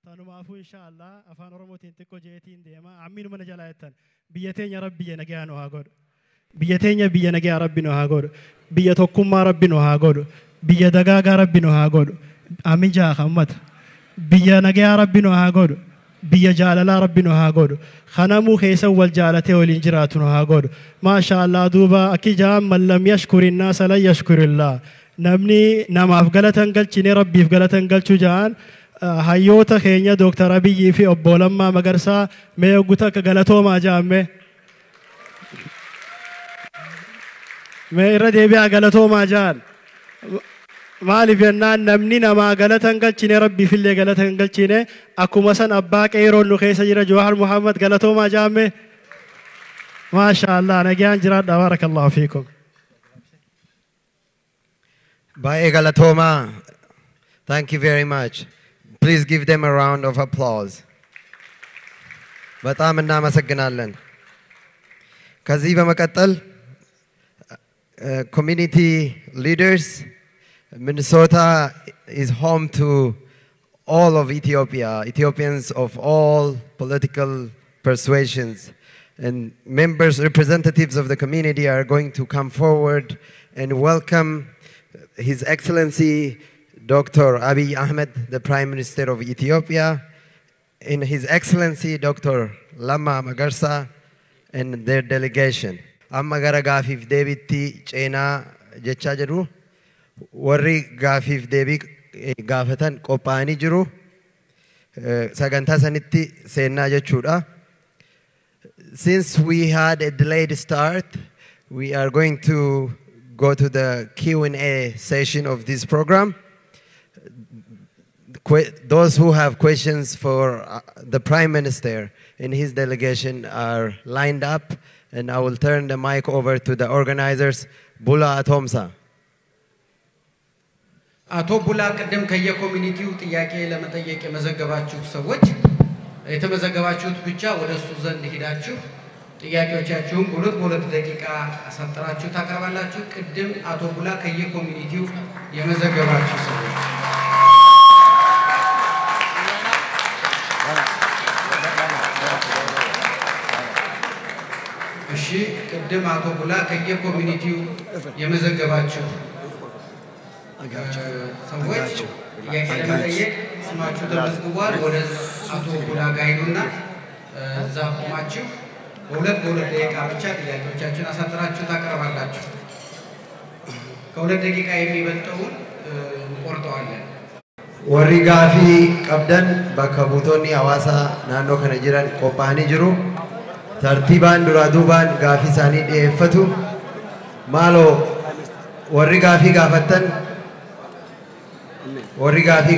تنمافو إن شاء الله أفان رموتين تكو جيتين ديما عمين من جلايتن بيتين يا ربي نجيا نوهاجور بيتين يا بيا نجيا ربي نوهاجور بيا توكم ما ربي نوهاجور بيا دجاجة ربي نوهاجور أمين جا خمت بيا نجيا ربي نوهاجور بيا جاللا ربي نوهاجور خنامو خيسا والجالته والإنجرات نوهاجور ما شاء الله دوبا أكيد جام من لم يشكر الناس لا يشكر الله نمني نم أفقلة أنقل تشني ربي أفقلة أنقل تجان هايوتا خينيا دكتور أبي في أبولما مغرسا ميوغوتا كغلطو ما جامي ميرا ديبي غلطو ما جان مالي فينان نمني نما غلط أنقل تشني ربي في اللي غلط أنقل تشني أكو مثلا أباك إيرون نخيسا جرا جوهر محمد غلطو ما جامي ما شاء الله نجيان جراد بارك الله فيكم باي غلطوما. Thank you very much. Please give them a round of applause. በጣም እናመሰግናለን። ከዚህ በመቀጠል community leaders, Minnesota is home to all of Ethiopia, Ethiopians of all political persuasions, and members, representatives of the community are going to come forward and welcome His Excellency Dr. Abiy Ahmed, the Prime Minister of Ethiopia, and His Excellency Dr. Lamma Magarsa and their delegation. Amma gara gaafif deebitti ceenaa jechaa jiru. Warri gaafif deebii gaafatan qophaa'anii jiru. Sagantaa sanitti seennaa jechuudha. Since we had a delayed start, we are going to go to the Q&A session of this program. Those who have questions for the Prime Minister and his delegation are lined up, and I will turn the mic over to the organizers. Bula Atomsa. Ato Bula kadem kaya community ጥያቄ ለመጠየቅ የመዘገባችሁ ሰዎች የተመዘገባችሁት ብቻ ወደ እሱ ዘንድ ሄዳችሁ ጥያቄዎቻችሁን በሁለት ደቂቃ አሳጥራችሁ ታቀርባላችሁ። ቅድም አቶ ቡላ ከየ ኮሚኒቲው የመዘገባችሁ ሰዎች እሺ ቅድም አቶ ቡላ ከየ ኮሚኒቲው የመዘገባችሁ ሰዎች ጥያቄ ለመጠየቅ ስማችሁ ተመዝግቧል። ወደ አቶ ቡላ ጋይዱና እዛ ቆማችሁ በሁለት ደቂቃ ብቻ ጥያቄዎቻችሁን አሳጥራችሁ ታቀርባላችሁ። ከሁለት ደቂቃ የሚበልጠውን እንቆርጠዋለን። ወሪ ጋፊ ቀብደን በከቡቶኒ ሐዋሳ ናኖ ከነ ጅራን ቆጳኒ ጅሩ ተርቲባን ዱራ ዱባን ጋፊ ሳኒ ዲፈቱ ማሎ ወሪ ጋፊ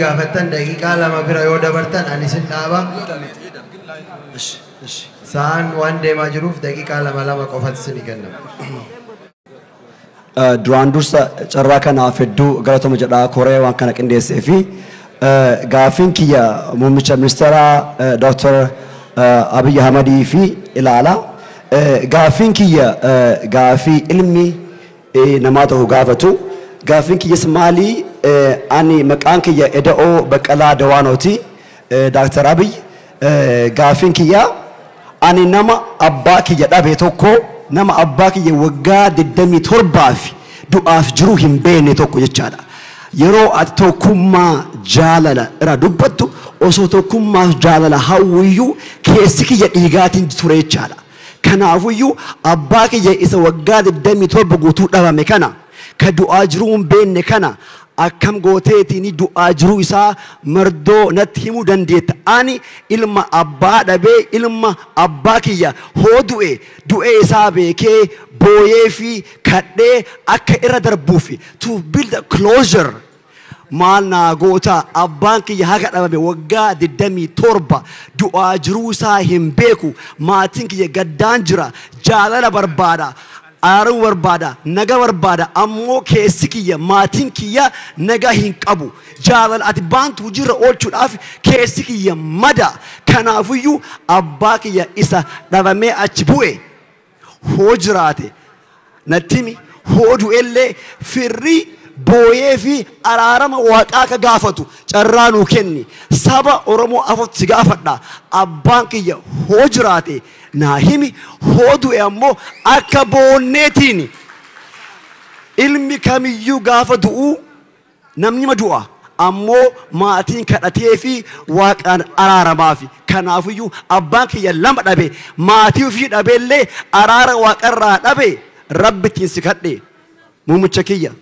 ጋፈተን ደቂቃ ለማ ቢራ ይወደበርተን አንስን ዳባ سان وان دي ما جروف دقيقة لما قفت سني كنا دراندوس شراكا نافدو غلطو مجدا كوريا وان كان كندي سيفي غافين كيا موميشا مسترا دكتور أبي أحمدي في العلا غافين كيا غافي علمي نماته غافتو غافين كيا سمالي أني مكان كيا إدعو بكلا دوانوتي دكتور أبي غافين كيا أني نما أباكي يدابي توكو نما أباكي يوغا ددمي تربافي دعاف جروهم بيني توكو يجالا يرو أتوكما جاللا را دبتو أسو توكما جاللا هاويو كيسكي يديغاتين توري جالا كنافويو أباكي يإسا وغا ددمي تربغو تودابا مكانا كدعا جروهم بيني كانا أكم غوتيتيني دعا جرو إسا مردو نتهمو دنديت أني إلما أبا دبي إلما أبا كيا هو دوئي إسا بيكي بويه في كده أكا إرادر بوفي to build a closure مالنا غوتا أبان كيا هكا دبي وغا ددمي توربا دعا جرو إسا هم بيكو ما تنكي يغدان جرا جالالا بربادا آرو وربادا نجا وربادا أمو كيسكية ماتين كيا نجا هنكابو جالال أتبان توجير أول شو عارف كيسكية مدا كنافيو أباكيا إسا دبامي أشبوه هوجراته نتيمي هودو إللي فري booyee fi araarama waaqaa ka gaafatu carraa nuu kenni saba Oromoo afot si gaafadha abbaan kiyya hoo jiraate naa himi hoo du'e ammoo akka boonneetiin ilmi kamiyyuu gaafa du'u namni madu'a ammoo maatiin kadhatee fi waaqaan araaramaa fi kanaafiyyuu abbaan kiyya lama dhabe maatii ofii dhabeellee araara waaqarraa dhabe rabbittiin si kadhe muummicha kiyya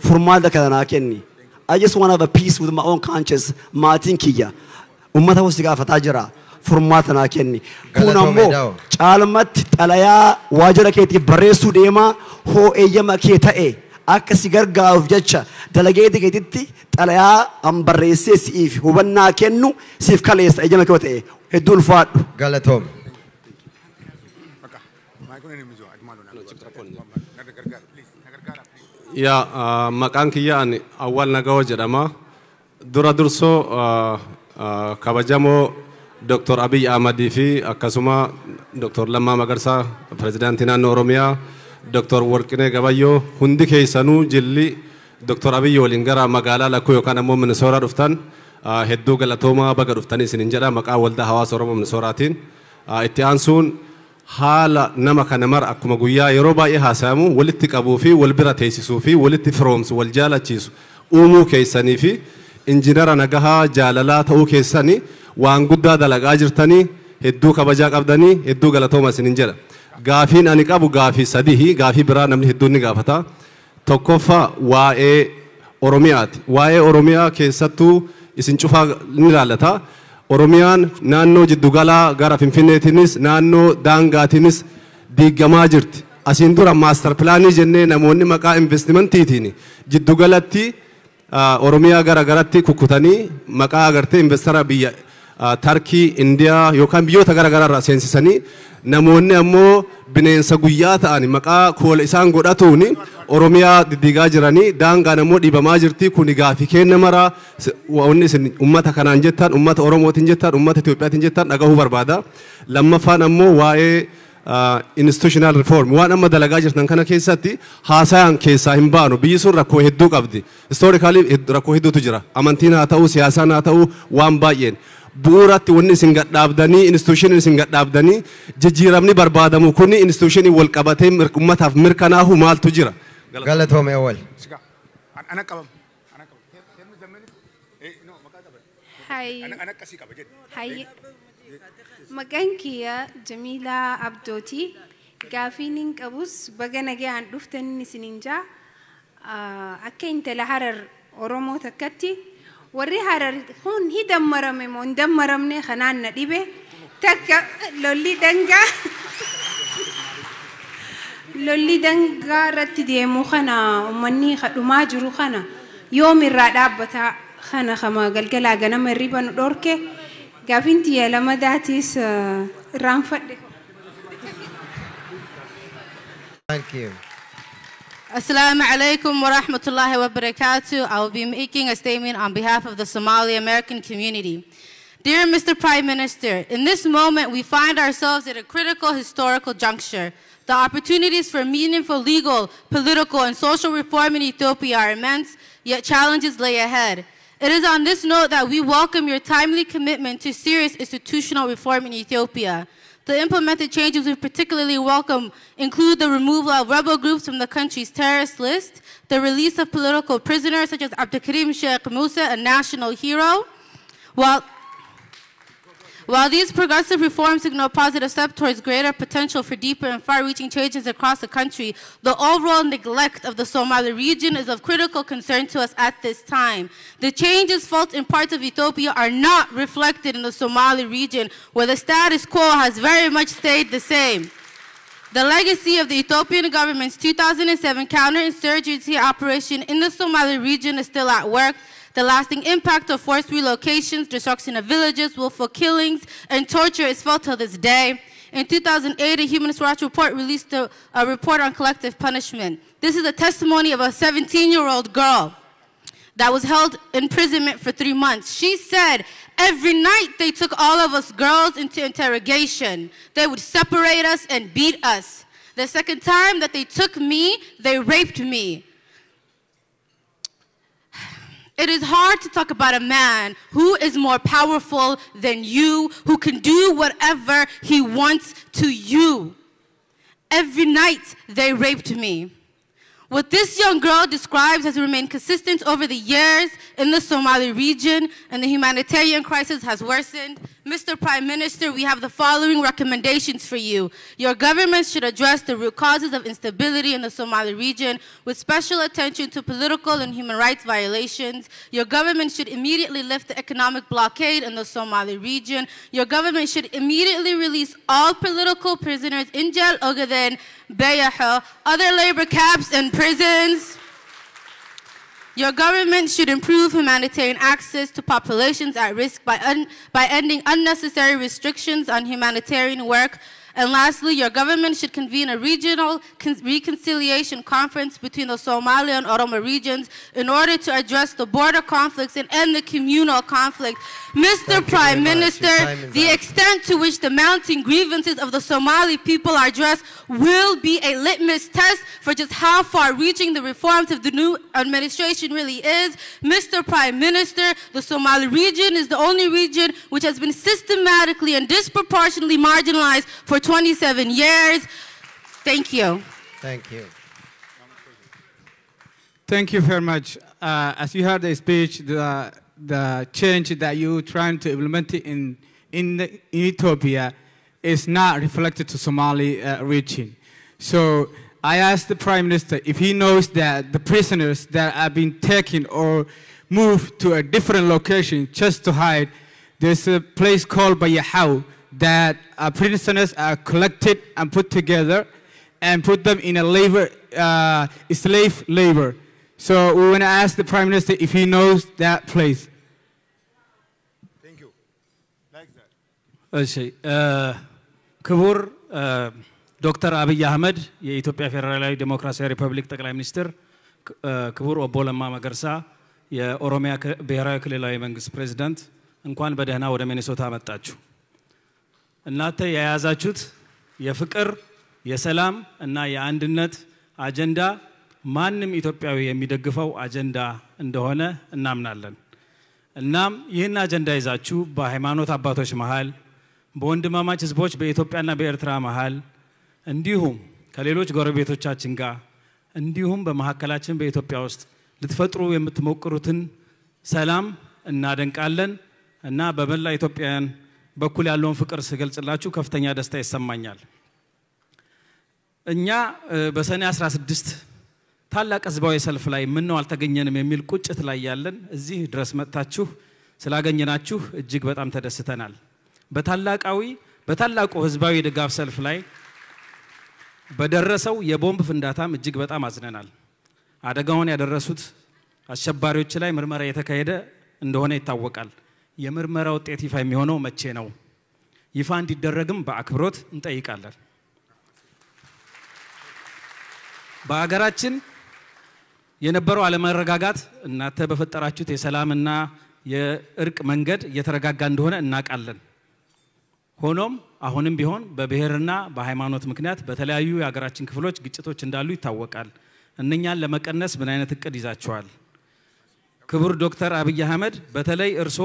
furmaata kana naa kenni. I just want to have a peace with my own conscience. Maatiin kiyya ummata hosi gaafataa jira furmaata naa kenni. Kun ammoo caalmatti xalayaa waajjira keetiif barreessuu deemaa hoo eeyyama kee ta'e akka si gargaaruuf jecha dalageeti keetitti xalayaa an barreessee siif hubannaa kennu siif kaleessa eeyyama kee ta'e hedduu ulfaadhu. Galatoom. Ya maqaan kiyya ani awwal nagawoo jedhama. Dura dursoo kabajamoo Dr Abiy Ahmadii fi akkasuma Dr Lammaa Magarsaa Pirezidaantii naannoo Oromiyaa Dr Warqinee Gabayyoo hundi keessanuu jilli Dr Abiy waliin gara magaalaa lakkuu yookaan ammoo Minisooraa dhuftan hedduu galatoomaa baga dhuftanii isiniin jedha maqaa waldaa hawaasa Oromoo Minisooraatiin. Itti aansuun haala nama kana mara akkuma guyyaa yeroo baay'ee haasayamu walitti qabuu fi wal bira teessisuu fi walitti firoomsu wal jaalachiisu uumuu keessanii fi injiinara nagahaa jaalalaa ta'uu keessanii waan guddaa dalagaa jirtanii hedduu kabajaa qabdanii hedduu galatooma isiniin jedha. Gaafiin ani qabu gaafii sadii gaafii biraa namni hedduun ni gaafata. Tokkoffaa waa'ee Oromiyaati. Waa'ee Oromiyaa keessattuu isin cufaa ni ilaallata. Oromiyaan naannoo jiddugalaa gara Finfinneetiinis naannoo daangaatiinis diigamaa jirti. Asiin dura maastar pilaanii jennee namoonni maqaa investimentiitiin jiddugalatti Oromiyaa gara garatti kukkutanii maqaa agartee investara biyya Tarkii, Indiyaa yookaan biyyoota gara gararraa seensisanii namoonni ammoo bineensa guyyaa ta'an maqaa koola isaan godhatuuni Oromiyaa diddigaa jiranii daangaan ammoo dhiibamaa jirti kun gaafii kenna maraa wanni isin ummata kanaan jettan ummata Oromootiin jettan ummata Itoophiyaatiin jettan dhagahuu barbaada. Lammaffaan ammoo waa'ee institutional reform waan amma dalagaa jirtan kana keessatti haasayaan keessaa hin baanu biyyi sun rakkoo hedduu qabdi. Historically rakkoo hedduutu jira. Amantiin haa ta'u siyaasaan haa ta'u waan baay'een. Bu'uuratti wanni isin gadhaabdanii institutionii isin gadhaabdanii jijjiiramni barbaadamu kuni institutionii wal qabatee ummataaf mirkanaahu maaltu jira. Galatoome awwal. Hai. Maqaan kiyya Jamiilaa Abdooti. Gaafiin hin qabus baga nagaan dhuftan isiniin jaa akka intala Harar Oromoo takkatti warri Harar hun hidammarame moo hin dammaramne kanaan na dhibe takka lolli dangaa irratti deemu kana ummanni kadhumaa jiru kana yoomirraa dhaabbata kana kama galgalaa ganama hirriba nu dhorke gaafiin tiyya lamadaatis irraanfadhe. Thank you. Assalamu alaikum wa rahmatullahi wa barakatuh. I will be making a statement on behalf of the Somali American community. Dear Mr. Prime Minister, in this moment we find ourselves at a critical historical juncture. The opportunities for meaningful legal, political, and social reform in Ethiopia are immense, yet challenges lay ahead. It is on this note that we welcome your timely commitment to serious institutional reform in Ethiopia. The implemented changes we particularly welcome include the removal of rebel groups from the country's terrorist list, the release of political prisoners such as Abdulkarim Sheikh Musa, a national hero. While these progressive reforms signal a positive step towards greater potential for deeper and far-reaching changes across the country, the overall neglect of the Somali region is of critical concern to us at this time. The changes felt in parts of Ethiopia are not reflected in the Somali region, where the status quo has very much stayed the same. The legacy of the Ethiopian government's 2007 counterinsurgency operation in the Somali region is still at work. The lasting impact of forced relocations, destruction of villages, willful killings, and torture is felt to this day. In 2008, a Human Rights Watch report released a report on collective punishment. This is a testimony of a 17-year-old girl that was held in imprisonment for 3 months. She said, every night they took all of us girls into interrogation. They would separate us and beat us. The second time that they took me, they raped me. It is hard to talk about a man who is more powerful than you, who can do whatever he wants to you. Every night they raped me. What this young girl describes has remained consistent over the years in the Somali region, and the humanitarian crisis has worsened. Mr. Prime Minister, we have the following recommendations for you. Your government should address the root causes of instability in the Somali region with special attention to political and human rights violations. Your government should immediately lift the economic blockade in the Somali region. Your government should immediately release all political prisoners in jail Ogaden, Bayaha, other labor camps and prisons. Your government should improve humanitarian access to populations at risk by ending unnecessary restrictions on humanitarian work. And lastly, your government should convene a regional reconciliation conference between the Somali and Oromo regions in order to address the border conflicts and end the communal conflict. Mr. Prime Minister, the extent to which the mounting grievances of the Somali people are addressed will be a litmus test for just how far-reaching the reforms of the new administration really is. Mr. Prime Minister, the Somali region is the only region which has been systematically and disproportionately marginalized for 27 years. Thank you. Thank you. Thank you very much. As you heard the speech, the change that you're trying to implement in Ethiopia is not reflected to Somali region. So I asked the Prime Minister if he knows that the prisoners that have been taken or moved to a different location just to hide, there's a place called Bayahau that prisoners are collected and put together and put them in a labor, slave labor. So we want to ask the Prime Minister if he knows that place. Thank you. Like that. ክቡር ዶክተር አብይ አህመድ የኢትዮጵያ ፌደራላዊ ዴሞክራሲያዊ ሪፐብሊክ ጠቅላይ ሚኒስትር፣ ክቡር ኦቦ ለማ መገርሳ የኦሮሚያ ብሔራዊ ክልላዊ መንግስት ፕሬዝዳንት፣ እንኳን በደህና ወደ ሚኒሶታ መጣችሁ። እናንተ የያዛችሁት የፍቅር የሰላም እና የአንድነት አጀንዳ ማንም ኢትዮጵያዊ የሚደግፈው አጀንዳ እንደሆነ እናምናለን። እናም ይህን አጀንዳ ይዛችሁ በሃይማኖት አባቶች መሃል በወንድማማች ህዝቦች በኢትዮጵያና በኤርትራ መሃል እንዲሁም ከሌሎች ጎረቤቶቻችን ጋር እንዲሁም በመሐከላችን በኢትዮጵያ ውስጥ ልትፈጥሩ የምትሞክሩትን ሰላም እናደንቃለን እና በመላ ኢትዮጵያን በኩል ያለውን ፍቅር ስገልጽላችሁ ከፍተኛ ደስታ ይሰማኛል። እኛ በሰኔ 16 ታላቅ ህዝባዊ ሰልፍ ላይ ምን ነው አልተገኘንም የሚል ቁጭት ላይ ያለን እዚህ ድረስ መጣችሁ ስላገኘናችሁ እጅግ በጣም ተደስተናል። በታላቁ ህዝባዊ ድጋፍ ሰልፍ ላይ በደረሰው የቦምብ ፍንዳታም እጅግ በጣም አዝነናል። አደጋውን ያደረሱት አሸባሪዎች ላይ ምርመራ የተካሄደ እንደሆነ ይታወቃል። የምርመራ ውጤት ይፋ የሚሆነው መቼ ነው? ይፋ እንዲደረግም በአክብሮት እንጠይቃለን። በአገራችን የነበረው አለመረጋጋት እናንተ በፈጠራችሁት የሰላምና የእርቅ መንገድ እየተረጋጋ እንደሆነ እናቃለን። ሆኖም አሁንም ቢሆን በብሔርና በሃይማኖት ምክንያት በተለያዩ የአገራችን ክፍሎች ግጭቶች እንዳሉ ይታወቃል። እነኛን ለመቀነስ ምን አይነት እቅድ ይዛችኋል? ክቡር ዶክተር አብይ አህመድ በተለይ እርሶ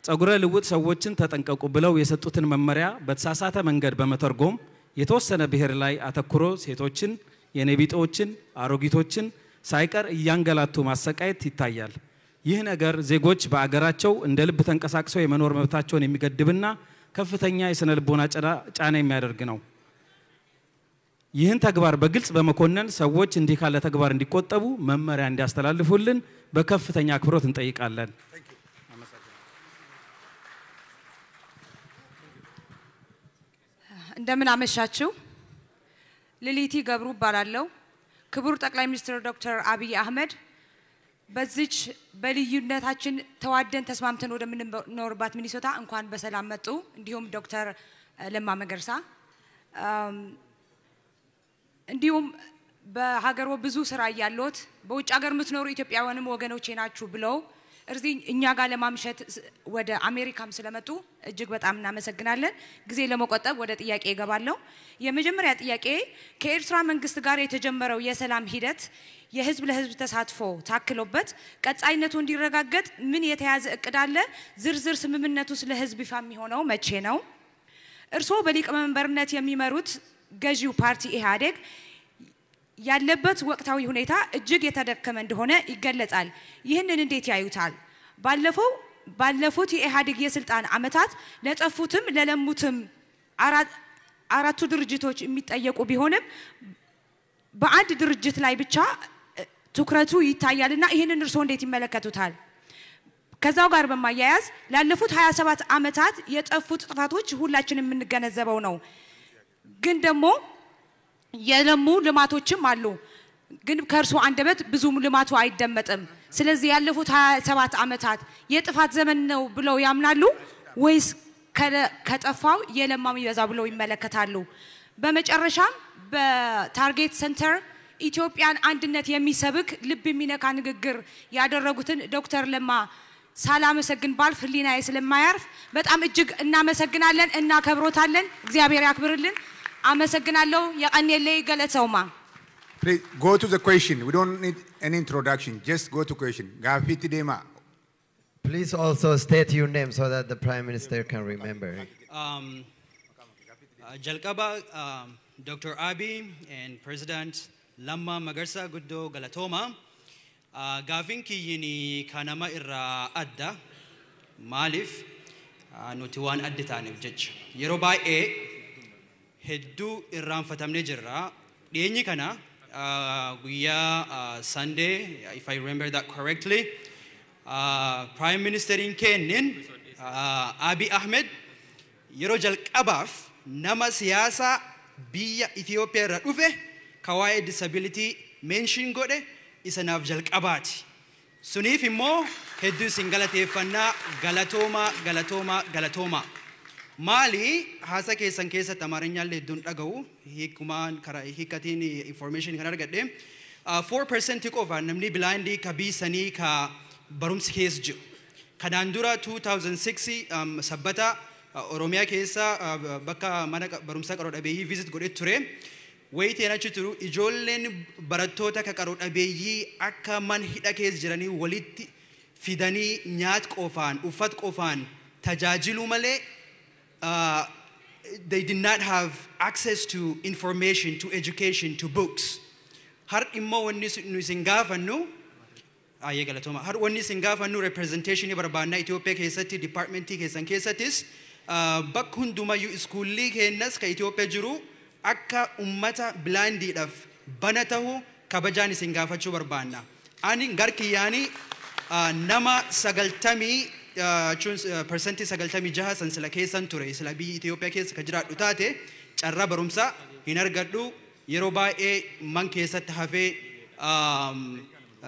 ጸጉረ ልውጥ ሰዎችን ተጠንቀቁ ብለው የሰጡትን መመሪያ በተሳሳተ መንገድ በመተርጎም የተወሰነ ብሔር ላይ አተኩሮ ሴቶችን፣ የነቢጦችን፣ አሮጊቶችን ሳይቀር እያንገላቱ ማሰቃየት ይታያል። ይህ ነገር ዜጎች በአገራቸው እንደ ልብ ተንቀሳቅሰው የመኖር መብታቸውን የሚገድብና ከፍተኛ የስነ ልቦና ጫና የሚያደርግ ነው። ይህን ተግባር በግልጽ በመኮነን ሰዎች እንዲህ ካለ ተግባር እንዲቆጠቡ መመሪያ እንዲያስተላልፉልን በከፍተኛ አክብሮት እንጠይቃለን። እንደምን አመሻችሁ። ሊሊቲ ገብሩ ባላለው ክቡር ጠቅላይ ሚኒስትር ዶክተር አቢይ አህመድ በዚች በልዩነታችን ተዋደን ተስማምተን ወደ ምንኖርባት ሚኒሶታ እንኳን በሰላም መጡ። እንዲሁም ዶክተር ለማ መገርሳ እንዲሁም በሀገሩ ብዙ ስራ ያያሉት በውጭ ሀገር ምትኖሩ ኢትዮጵያውያንም ወገኖቼ ናችሁ ብለው እዚህ እኛ ጋር ለማምሸት ወደ አሜሪካም ስለመጡ እጅግ በጣም እናመሰግናለን። ጊዜ ለመቆጠብ ወደ ጥያቄ እገባለሁ። የመጀመሪያ ጥያቄ ከኤርትራ መንግስት ጋር የተጀመረው የሰላም ሂደት የህዝብ ለህዝብ ተሳትፎ ታክሎበት ቀጣይነቱ እንዲረጋገጥ ምን የተያዘ እቅድ አለ? ዝርዝር ስምምነቱ ስለ ህዝብ ይፋ የሚሆነው መቼ ነው? እርሶ በሊቀመንበርነት የሚመሩት ገዢው ፓርቲ ኢህአዴግ ያለበት ወቅታዊ ሁኔታ እጅግ የተደከመ እንደሆነ ይገለጻል። ይህንን እንዴት ያዩታል? ባለፉት የኢህአዴግ የስልጣን አመታት ለጠፉትም ለለሙትም አራቱ ድርጅቶች የሚጠየቁ ቢሆንም በአንድ ድርጅት ላይ ብቻ ትኩረቱ ይታያልና ይህንን እርሶ እንዴት ይመለከቱታል? ከዛው ጋር በማያያዝ ላለፉት 27 አመታት የጠፉት ጥፋቶች ሁላችንም የምንገነዘበው ነው። ግን ደግሞ የለሙ ልማቶችም አሉ። ግን ከርሶ አንደበት ብዙ ልማቱ አይደመጥም። ስለዚህ ያለፉት 27 አመታት የጥፋት ዘመን ነው ብለው ያምናሉ ወይስ ከጠፋው የለማም ይበዛ ብለው ይመለከታሉ? በመጨረሻም በታርጌት ሴንተር ኢትዮጵያን አንድነት የሚሰብክ ልብ የሚነካ ንግግር ያደረጉትን ዶክተር ለማ ሳላመሰግን ባልፍ ህሊናዬ ስለማያርፍ በጣም እጅግ እናመሰግናለን እና ከብሮታለን። እግዚአብሔር ያክብርልን። አመሰግናለሁ። የቀኔሌ ገለጸውማ Please go to the question. We don't need any introduction. Just go to question. Gaafiti Dema. Please also state your name so that the Prime Minister can remember. Jalqaba, Dr. Abiy and President Lamma Magarsa Guddo Galatoma. Gaafin kiyyini kanama irra adda maalif nuti waan adda taaneef jecha yeroo baay'ee hedduu irraanfatamne jirra. Dhiyeenyi kana guyyaa Sunday, if I remember that correctly, Prime Minister in Kenyan Abiy Ahmed yeroo jalqabaaf nama siyaasa biyya Ethiopia irra dhufe kawaa'ee disability mention godhe isa naaf jalqabaati. Suniif immoo hedduu isin galateeffannaa galatooma. Maali haasa keessan keessatti amaarinyaallee hedduun dhaga'u hiikumaan karaa hiikatiin information kan argadhe 4% qofa namni blindii ka biisanii ka barumsi keessa jiru. Kanaan dura 2006 sabbata Oromiyaa keessa bakka mana barumsaa qaroo dhabeeyyii visit godhee ture. Wayiteen achi turu ijoolleen barattoota ka qaroo dhabeeyyii akka man hidha keessa jiranii walitti fidanii nyaat qofaan uffat qofaan tajaajilu malee they did not have access to information, to education, to books. Har immoo wanni nu isin gaafannu ayee galatooma. Har wanni isin gaafannu representation barbaannaa Itoophiyaa keessatti departmentii keessan keessattis bakka hundumayyuu iskuulii kennas ka Itoophiyaa jiru akka ummata blindiidhaaf bana ta'u kabajaan isin gaafachuu barbaanna. Ani garkiyyaanii nama 90 percentage 96 san sila keessan ture sila biyya Itoophiyaa keessa ka jiraadhu taate carraa barumsaa hin argadhu yeroo baay'ee man keessatti hafee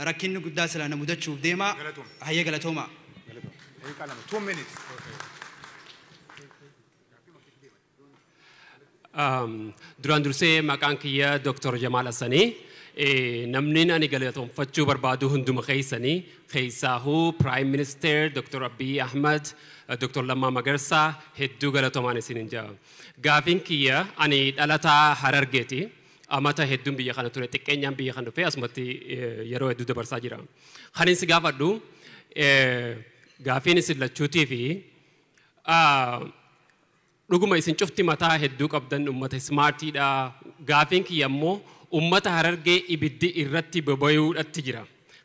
rakkinni guddaa sila na mudachuuf deema. Hayyee galatooma. 2 minutes. Duraan dursee maqaan kiyya Dr. Jamal Hassanii. Namni ani galatoomfachuu barbaadu hunduma keessanii keessaahu Prime Minister Dr. Abiy Ahmed, Dr. Lamma Magarsa hedduu galatoomaan isinin jaa. Gaafin kiyya ani dhalataa Harargeeti. Amata hedduun biyya kana ture xiqqeenyaan biyya kana dhufee asumatti yeroo hedduu dabarsaa jira. Kan isin gaafadhu gaafin isin lachuutii fi dhuguma isin cufti mataa hedduu qabdan ummata smartiidha. Gaafin kiyya immoo ummata Harargee ibiddi irratti bobayuudhatti jira.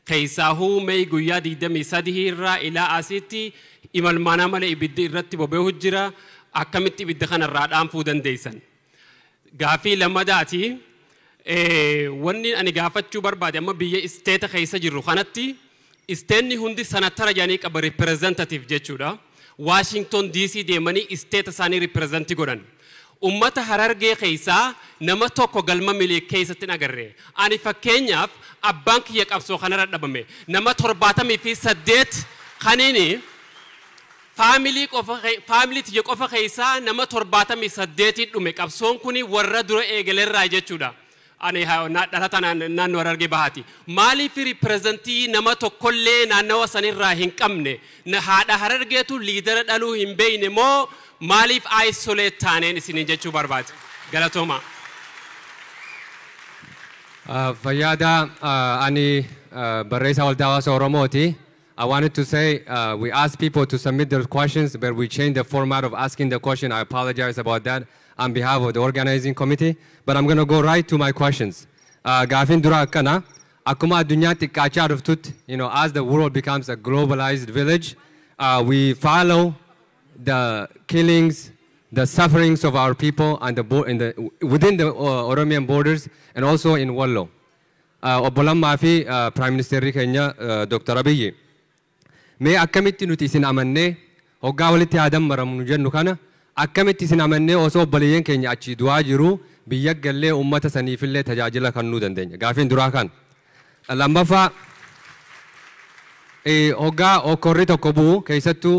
Keessaahuu mee guyyaa 23 irraa ilaa asitti imalmaanaa malee ibiddi irratti bobayuu jira. Akkamitti ibidda kanarraa dhaamfuu dandeessan? Gaafii lammadaati. Wanni ani gaafachuu barbaade amma biyya isteeta keessa jirru kanatti isteenni hundi sanatara jedhanii qaba representative jechuudha. Washington DC deemanii isteeta isaanii representi godhan. Ummata Harargee keessaa nama tokko galma milee keessatti nagarre. Ani fakkeenyaaf abbaan kiyya qabsoo kanarra dhabame. Nama 78 kaniini faamilii tiyya qofa keessaa nama 78 dhume qabsoon kuni warra dura eegalerraa jechuudha. ani dhalata naannoo Harargee Bahaati. Maaliif ripirezentii nama tokkollee naannawa sanirraa hin qabne haadha Harargeetu liidara dhaluu hin beekne moo maaliif isolate taaneen isiniin jechuu barbaade? Galatooma. Fayyada ani barreessaa waldaa hawaasa Oromooti. I wanted to say we asked people to submit their questions, but we changed the format of asking the question. I apologize about that on behalf of the organizing committee. But I'm going to go right to my questions. Gaafin dura akkana akkuma addunyaatti xiqqaachaa dhuftut, as the world becomes a globalized village, we follow the killings, the sufferings of our people and within the Oromian borders and also in Wallo. Obbolammaa fi Prime Minister keenya Dr Abiy. Mee akkamitti nuti isin amannee hoggaa walitti haadammaramnu jennu kana akkamitti isin amannee osoo obboleeyyan keenya achi du'aa jiru biyya gallee uummata saniifillee tajaajila kennuu dandeenya? Gaafiin duraa kan. Lammaffaa hoggaa okkorri tokko bu'u keessattuu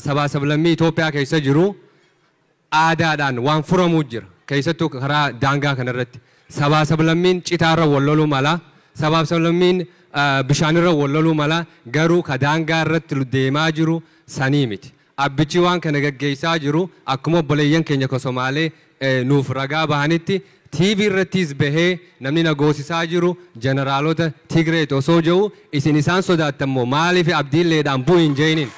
sabaa sablammii Itoophiyaa keessa jiru aadaadhaan waan furamuu jira. Keessattuu karaa daangaa kanarratti sabaa sablammiin citaarra walloluu mala, sabaa sablammiin bishaanirra walloluu mala, garuu ka daangaa irratti deemaa jiru sanii miti. Abbichi waan kana gaggeessaa jiru akkuma obboleeyyan keenya ka Somaalee nuuf ragaa bahanitti TV irrattis bahee namni nagoosisaa jiru jeneraalota Tigreet osoo jiru isin isaan sodaattammoo maaliif abdiilleedhaan bu'in jeeniin?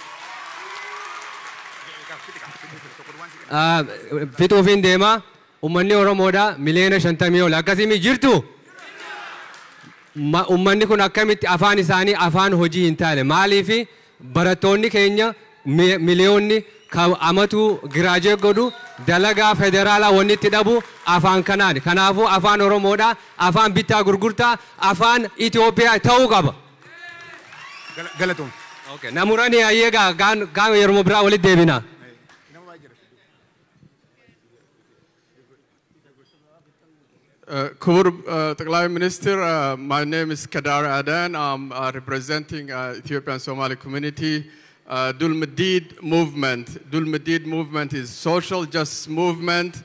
Fixuufiin deemaa ummanni Oromoodhaa miliyoona 50 ol akkasii jirtu? Ummanni kun akkamitti afaan isaanii afaan hojii hin taane? Maaliif barattoonni keenya miliyoonni amatu giraajee godhu dalagaa federaalaa wanni itti dhabu afaan kanaani. Kanaafuu afaan Oromoodhaa afaan bittaa gurgurtaa afaan Itoophiyaa ta'uu qaba. Galatoom. Namurani ayyeegaa gaan yeroo biraa walitti deebina. Kubur Taklai Minister, my name is Kadar Adan. I'm representing Ethiopian Somali community. Dul Madid movement. Dul Madid movement is social justice movement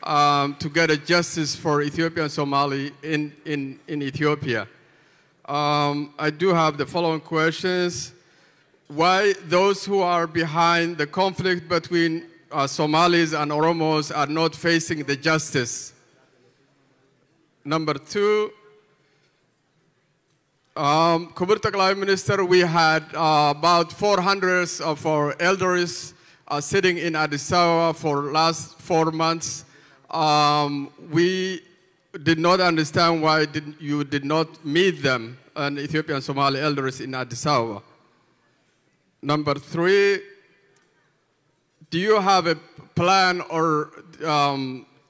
to get a justice for Ethiopian Somali in Ethiopia. I do have the following questions. Why those who are behind the conflict between Somalis and Oromos are not facing the justice? Number two, Kubur Taklai Minister, we had about 400 of our elders sitting in Addis Ababa for last 4 months. We did not understand why you did not meet them, and Ethiopian Somali elders in Addis Ababa. Number three, do you have a plan or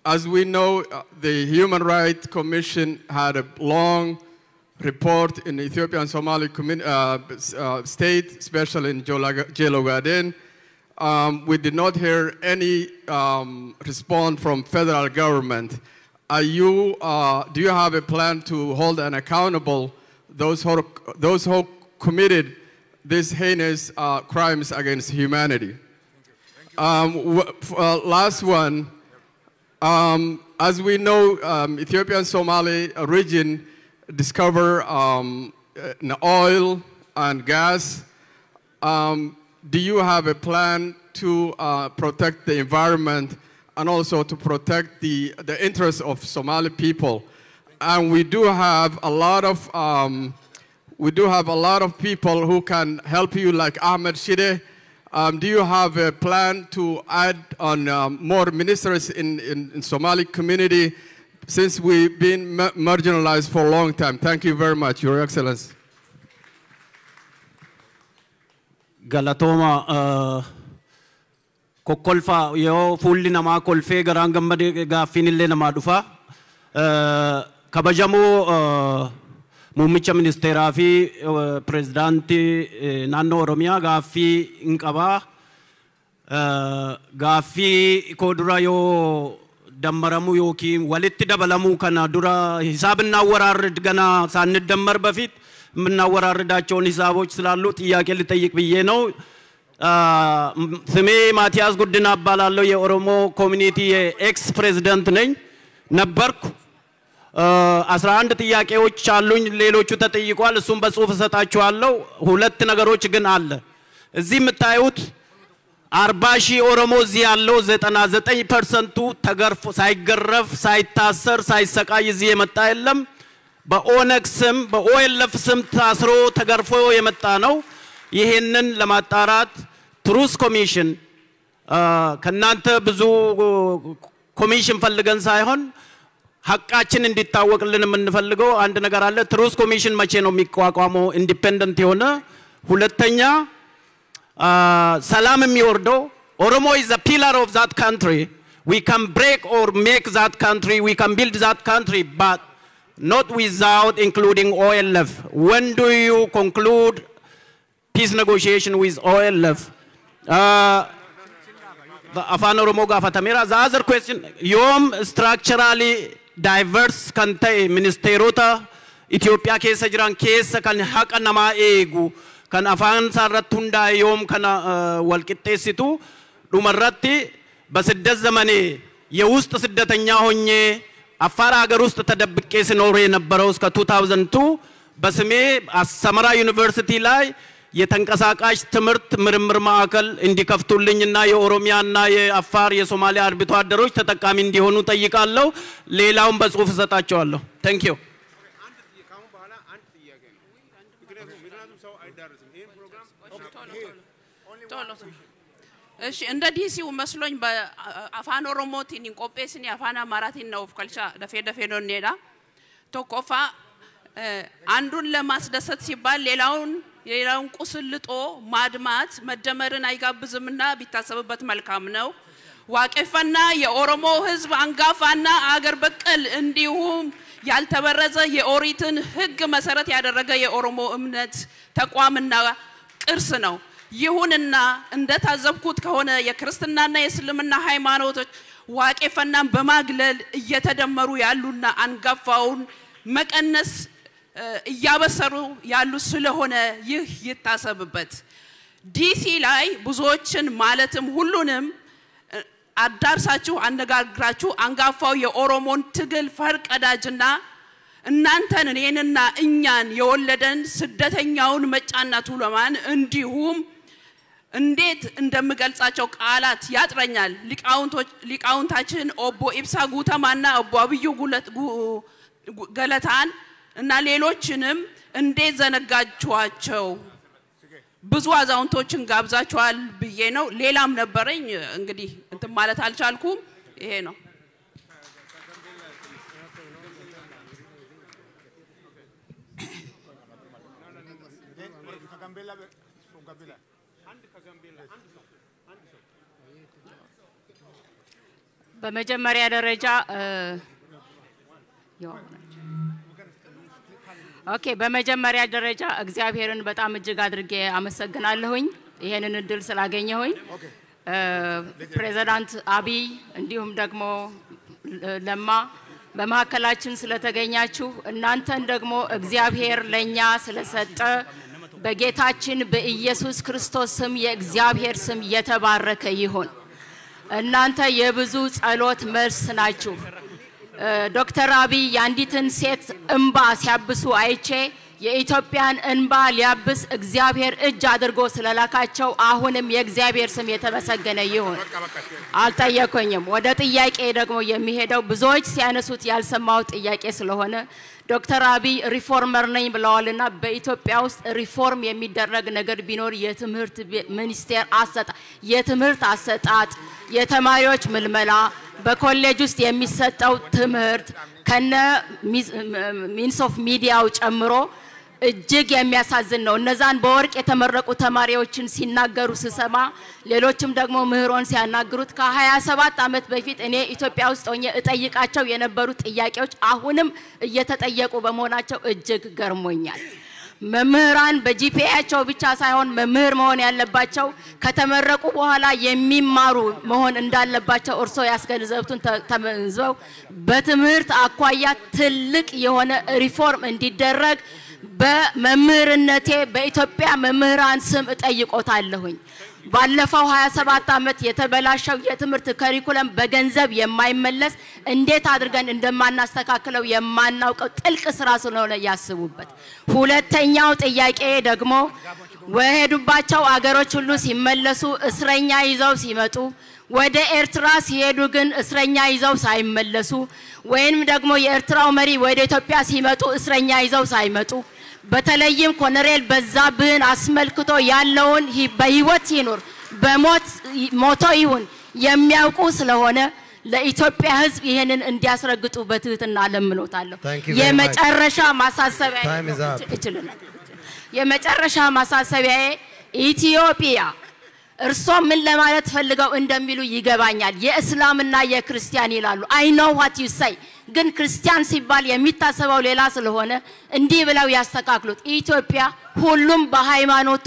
as we know, the Human Rights Commission had a long report in Ethiopian Somali state, especially in Jelogaden. We did not hear any response from federal government. Do you have a plan to hold and accountable those who committed these heinous crimes against humanity? Last one. As we know, Ethiopian Somali region discover oil and gas. Do you have a plan to protect the environment and also to protect the interests of Somali people? And we do have a lot of people who can help you, like Ahmed Shide. Do you have a plan to add on more ministers in Somali community since we've been marginalized for a long time? Thank you very much, Your Excellency. Galatoma kokkolfa yo fulli nama kolfe garaan gammade gaaffinillee nama dhufa kabajamoo Muummicha Ministeeraa fi Pireezidaantii naannoo Oromiyaa gaaffii hin qabaa. Gaaffii koo dura yoo dammaramu yookiin walitti dabalamuu kana dura hisaabinaa waraarrid gana saanid dammar በፊት የምናወራርዳቸውን ሂሳቦች ስላሉ ጥያቄ ልጠይቅ ብዬ ነው። ስሜ ማቲያስ ጉድና እባላለሁ። የኦሮሞ ኮሚኒቲ የኤክስ ፕሬዝዳንት ነኝ ነበርኩ። 11 ጥያቄዎች አሉኝ ሌሎቹ ተጠይቋል እሱም በጽሁፍ ሰጣችኋለሁ ሁለት ነገሮች ግን አለ እዚህ የምታዩት 40,000 ኦሮሞ እዚህ ያለው 99% ተገርፎ ሳይገረፍ ሳይታሰር ሳይሰቃይ እዚህ የመጣ የለም በኦነግ ስም በኦኤልኤፍ ስም ታስሮ ተገርፎ የመጣ ነው ይሄንን ለማጣራት ትሩስ ኮሚሽን ከናንተ ብዙ ኮሚሽን ፈልገን ሳይሆን ሐቃችን እንዲታወቅልን የምንፈልገው አንድ ነገር አለ ትሩስ ኮሚሽን መቼ ነው የሚቋቋመው ኢንዲፔንደንት የሆነ ሁለተኛ ሰላም የሚወርደው ኦሮሞ is a pillar of that country we can break or make that country we can build that country but not without including OLF when do you conclude peace negotiation with OLF afan oromo gafatamera the other question yom structurally diverse kante ministerota Ethiopia keessa jiran keessa kan haqa nama eegu kan afaan sarratti hundaa yom kana walqixxeessitu dhumarratti በስደት ዘመኔ የውስጥ ስደተኛ ሆኜ አፋር ሀገር ውስጥ ተደብቄ ስኖር የነበረው እስከ 2002 በስሜ አሰመራ ዩኒቨርሲቲ ላይ የተንቀሳቃሽ ትምርት ምርምር ማዕከል እንዲከፍቱልኝና የኦሮሚያና የአፋር የሶማሊያ አርብቶ አደሮች ተጠቃሚ እንዲሆኑ ጠይቃለሁ ሌላውን በጽሁፍ ሰጣቸዋለሁ thank you እሺ እንደ ዲሲው መስሎኝ በአፋን ኦሮሞቲን ኢንቆጴስኒ አፋን አማራቲን ነው ፍከልቻ ደፌ ነው እንሄዳ ተቆፋ አንዱን ለማስደሰት ሲባል ሌላውን ቁስልጦ ማድማት መደመርን አይጋብዝምና ቢታሰብበት መልካም ነው ዋቄፈና የኦሮሞ ህዝብ አንጋፋና አገር በቀል እንዲሁም ያልተበረዘ የኦሪትን ህግ መሰረት ያደረገ የኦሮሞ እምነት ተቋምና ቅርስ ነው ይሁንና እንደታዘብኩት ከሆነ የክርስትናና የእስልምና ሃይማኖቶች ዋቄፈናን በማግለል እየተደመሩ ያሉና አንጋፋውን መቀነስ እያበሰሩ ያሉ ስለሆነ ይህ ይታሰብበት ዲሲ ላይ ብዙዎችን ማለትም ሁሉንም አዳርሳችሁ አነጋግራችሁ አንጋፋው የኦሮሞን ትግል ፈርቀዳጅና እናንተን እኔንና እኛን የወለደን ስደተኛውን መጫና ቱለማን እንዲሁም እንዴት እንደምገልጻቸው ቃላት ያጥረኛል ሊቃውንታችን ኦቦ ኢብሳ ጉተማና ኦቦ አብዩ ገለታን እና ሌሎችንም እንዴት ዘነጋችኋቸው ብዙ አዛውንቶችን ጋብዛችኋል ብዬ ነው ሌላም ነበረኝ እንግዲህ እንት ማለት አልቻልኩም ይሄ ነው በመጀመሪያ ደረጃ ኦኬ በመጀመሪያ ደረጃ እግዚአብሔርን በጣም እጅግ አድርጌ አመሰግናለሁኝ ይሄንን እድል ስላገኘሁኝ ፕሬዝዳንት አቢይ እንዲሁም ደግሞ ለማ በማከላችን ስለተገኛችሁ እናንተን ደግሞ እግዚአብሔር ለኛ ስለሰጠ በጌታችን በኢየሱስ ክርስቶስ ስም የእግዚአብሔር ስም የተባረከ ይሁን እናንተ የብዙ ጸሎት መልስ ናችሁ ዶክተር አቢይ ያንዲትን ሴት እንባ ሲያብሱ አይቼ የኢትዮጵያን እንባ ሊያብስ እግዚአብሔር እጅ አድርጎ ስለላካቸው አሁንም የእግዚአብሔር ስም የተመሰገነ ይሁን አልጠየቀኝም ወደ ጥያቄ ደግሞ የሚሄደው ብዙዎች ሲያነሱት ያልሰማው ጥያቄ ስለሆነ ዶክተር አቢይ ሪፎርመር ነኝ ብለዋልና በኢትዮጵያ ውስጥ ሪፎርም የሚደረግ ነገር ቢኖር የትምህርት ሚኒስቴር የትምህርት አሰጣጥ የተማሪዎች ምልመላ በኮሌጅ ውስጥ የሚሰጠው ትምህርት ከነ ሚንስ ኦፍ ሚዲያው ጨምሮ እጅግ የሚያሳዝን ነው እነዛን በወርቅ የተመረቁ ተማሪዎችን ሲናገሩ ሲሰማ ሌሎችም ደግሞ ምህሮን ሲያናግሩት ከ27 አመት በፊት እኔ ኢትዮጵያ ውስጥ ሆኜ እጠይቃቸው የነበሩ ጥያቄዎች አሁንም እየተጠየቁ በመሆናቸው እጅግ ገርሞኛል መምህራን በጂፒኤያቸው ብቻ ሳይሆን መምህር መሆን ያለባቸው ከተመረቁ በኋላ የሚማሩ መሆን እንዳለባቸው እርሶ ያስገነዘቡትን ተመንዘው በትምህርት አኳያ ትልቅ የሆነ ሪፎርም እንዲደረግ በመምህርነቴ በኢትዮጵያ መምህራን ስም እጠይቆታለሁኝ ባለፈው 27 ዓመት የተበላሸው የትምህርት ከሪኩለም በገንዘብ የማይመለስ እንዴት አድርገን እንደማናስተካክለው የማናውቀው ጥልቅ ስራ ስለሆነ ያስቡበት። ሁለተኛው ጥያቄ ደግሞ ወሄዱባቸው አገሮች ሁሉ ሲመለሱ እስረኛ ይዘው ሲመጡ ወደ ኤርትራ ሲሄዱ ግን እስረኛ ይዘው ሳይመለሱ ወይንም ደግሞ የኤርትራው መሪ ወደ ኢትዮጵያ ሲመጡ እስረኛ ይዘው ሳይመጡ በተለይም ኮሎኔል በዛብህን አስመልክቶ ያለውን በህይወት ይኖር በሞት ሞቶ ይሁን የሚያውቁ ስለሆነ ለኢትዮጵያ ህዝብ ይሄንን እንዲያስረግጡ በትህትና ለምኖታለሁ። የመጨረሻ ማሳሰቢያ የመጨረሻ ማሳሰቢያ ኢትዮጵያ እርሶ ምን ለማለት ፈልገው እንደሚሉ ይገባኛል። የእስላምና የክርስቲያን ይላሉ። I know what you say ግን ክርስቲያን ሲባል የሚታሰበው ሌላ ስለሆነ እንዲህ ብለው ያስተካክሉት። ኢትዮጵያ ሁሉም በሃይማኖቱ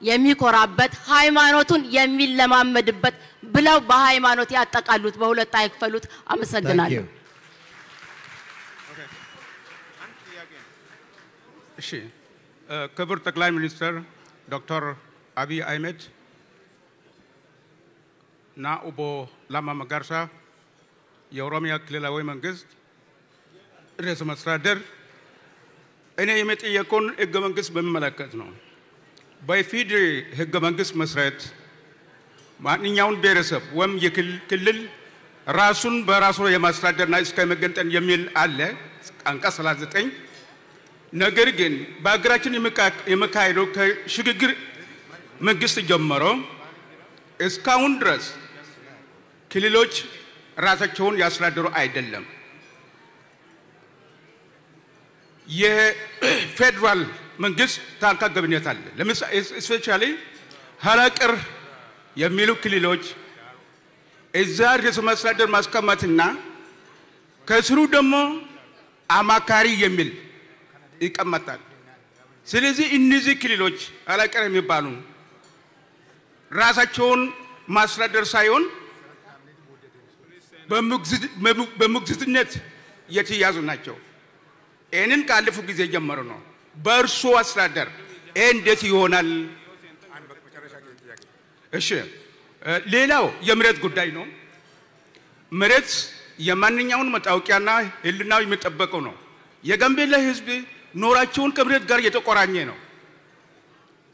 የሚኮራበት ሃይማኖቱን የሚለማመድበት ብለው በሃይማኖት ያጠቃሉት በሁለት አይከፈሉት። አመሰግናለሁ። እሺ ክቡር ጠቅላይ ሚኒስትር ዶክተር አብይ አህመድ እና ኦቦ ለማ መገርሳ የኦሮሚያ ክልላዊ መንግስት ርዕሰ መስተዳድር እኔ የምጠይቀውን ህገ መንግስት በሚመለከት ነው። በኢፌዴሪ ህገ መንግስት መሰረት ማንኛውም ብሔረሰብ ወይም የክልል ራሱን በራሱ የማስተዳደርና እስከ መገንጠል የሚል አለ አንቀጽ 39። ነገር ግን በአገራችን የሚካሄደው ከሽግግር መንግስት ጀምሮ እስካሁን ድረስ ክልሎች ራሳቸውን ያስተዳድሩ አይደለም። የፌደራል መንግስት ጣልቃ ገብነት አለ። ለምሳሌ ስፔሻሊ ሀላቅር የሚሉ ክልሎች እዛ ርዕሰ መስተዳድር ማስቀመጥና ከስሩ ደግሞ አማካሪ የሚል ይቀመጣል። ስለዚህ እነዚህ ክልሎች ሀላቅር የሚባሉ ራሳቸውን ማስተዳደር ሳይሆን በሙግዚትነት የተያዙ ናቸው። ይህንን ካለፉ ጊዜ ጀምሮ ነው። በእርሶ አስተዳደር እንዴት ይሆናል? እሺ ሌላው የመሬት ጉዳይ ነው። መሬት የማንኛውን መታወቂያና ህልናው የሚጠበቀው ነው። የጋምቤላ ህዝብ ኖራቸውን ከመሬት ጋር የተቆራኘ ነው።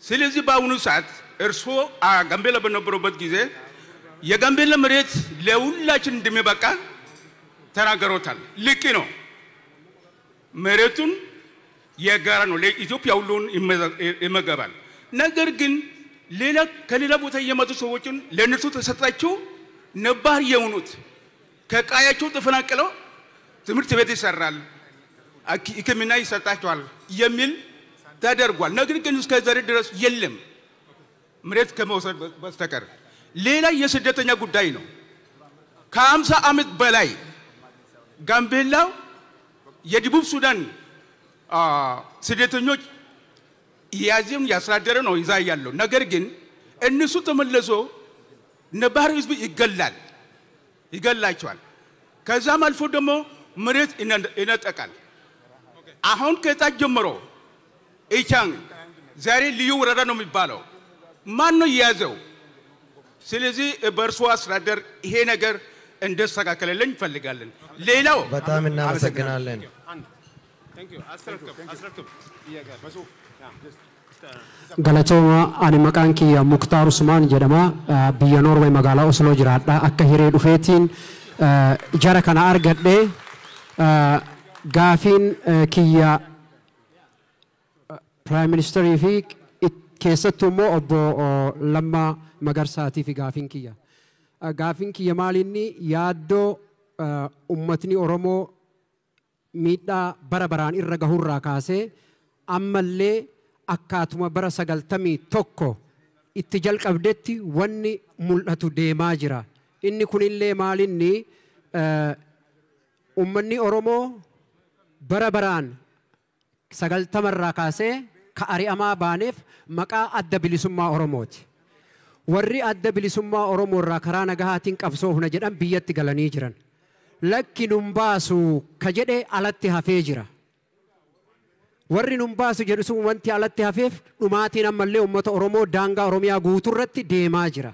ስለዚህ በአሁኑ ሰዓት እርሶ ጋምቤላ በነበሩበት ጊዜ የጋምቤላ መሬት ለሁላችን እንደሚበቃ ተናገሮታል። ልክ ነው። መሬቱን የጋራ ነው፣ ለኢትዮጵያ ሁሉን ይመገባል። ነገር ግን ከሌላ ቦታ የመጡ ሰዎችን ለእነርሱ ተሰጣቸው ነባር የሆኑት ከቃያቸው ተፈናቅለው ትምህርት ቤት ይሰራል፣ ሕክምና ይሰጣቸዋል የሚል ተደርጓል። ነገር ግን እስከ ዛሬ ድረስ የለም መሬት ከመውሰድ በስተቀር። ሌላ የስደተኛ ጉዳይ ነው። ከ50 ዓመት በላይ ጋምቤላ የደቡብ ሱዳን ስደተኞች ያዚም ያስተዳደረ ነው ይዛ ያለው። ነገር ግን እነሱ ተመለሶ ነባር ህዝብ ይገላቸዋል። ከዛም አልፎ ደግሞ መሬት ይነጠቃል። አሁን ከታች ጀምሮ ኢቻን ዛሬ ልዩ ወረዳ ነው የሚባለው። ማን ነው የያዘው? ስለዚህ በእርሶ አስተዳደር ይሄ ነገር እንደስተካከለልኝ እንፈልጋለን። ሌላው በጣም እናመሰግናለን። Galatooma ani maqaan kiyya Muktaar Usmaan jedhama biyya Noorwee magaalaa Osloo jiraadha. Akka hiree dhufeetiin jara kana argadhe gaafiin kiyya Prime Ministerii fi keessattuu immoo obbo Lammaa Magarsaatii fi gaafiin kiyya. Gaafiin kiyya maalinni yaaddoo ummatni Oromoo miidhaa bara baraan irra gahurraa kaasee ammallee akkaatuma bara 91 itti jalqabdetti wanni mul'atu deemaa jira. Inni kunillee maalinni ummanni Oromoo bara baraan 90 irraa kaasee ka ari'amaa baaneef maqaa adda bilisummaa Oromooti. Warri adda bilisummaa Oromoo irraa karaa nagahaatiin qabsoofna jedhan biyyatti galanii jiran. Lakki nun baasu ka jedhe alatti hafee jira. warri nun baasu jedhu sun wanti alatti hafeef dhumaatiin ammallee uummata Oromoo daangaa Oromiyaa guuturratti deemaa jira.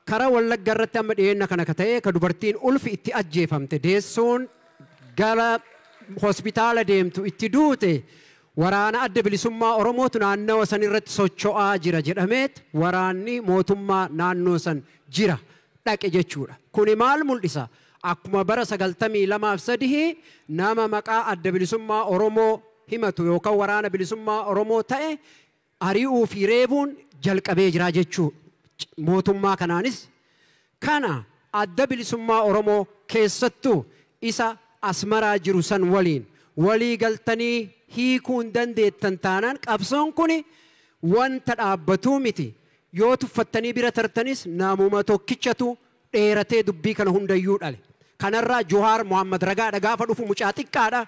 Karaa Wallagga irratti amma dhiyeenna kana ka ta'e ka dubartiin ulfi itti ajjeefamte deessoon gara hospitaala deemtu itti duute waraana adda bilisummaa Oromootu naannawa san irratti socho'aa jira jedhameet waraanni mootummaa naannoo san jira dhaqe jechuudha. Kuni maal mul'isa? Akkuma bara 92 nama maqaa adda bilisummaa Oromoo himatu yookaan waraana bilisummaa Oromoo ta'e ari'uu fi reebuun jalqabee jira jechuudha. Mootummaa kanaanis kana adda bilisummaa Oromoo keessattuu isa asmaraa jiru san waliin walii galtanii hiikuu hin dandeettan taanaan qabsoon kuni wanta dhaabbatuu miti. Yoo tuffattanii bira tartanis namuma tokkichatu dheeratee dubbii kana hundayyuu dhale. Kanarraa Johaar Muhammad ragaadha gaafa dhufu mucaa xiqqaadha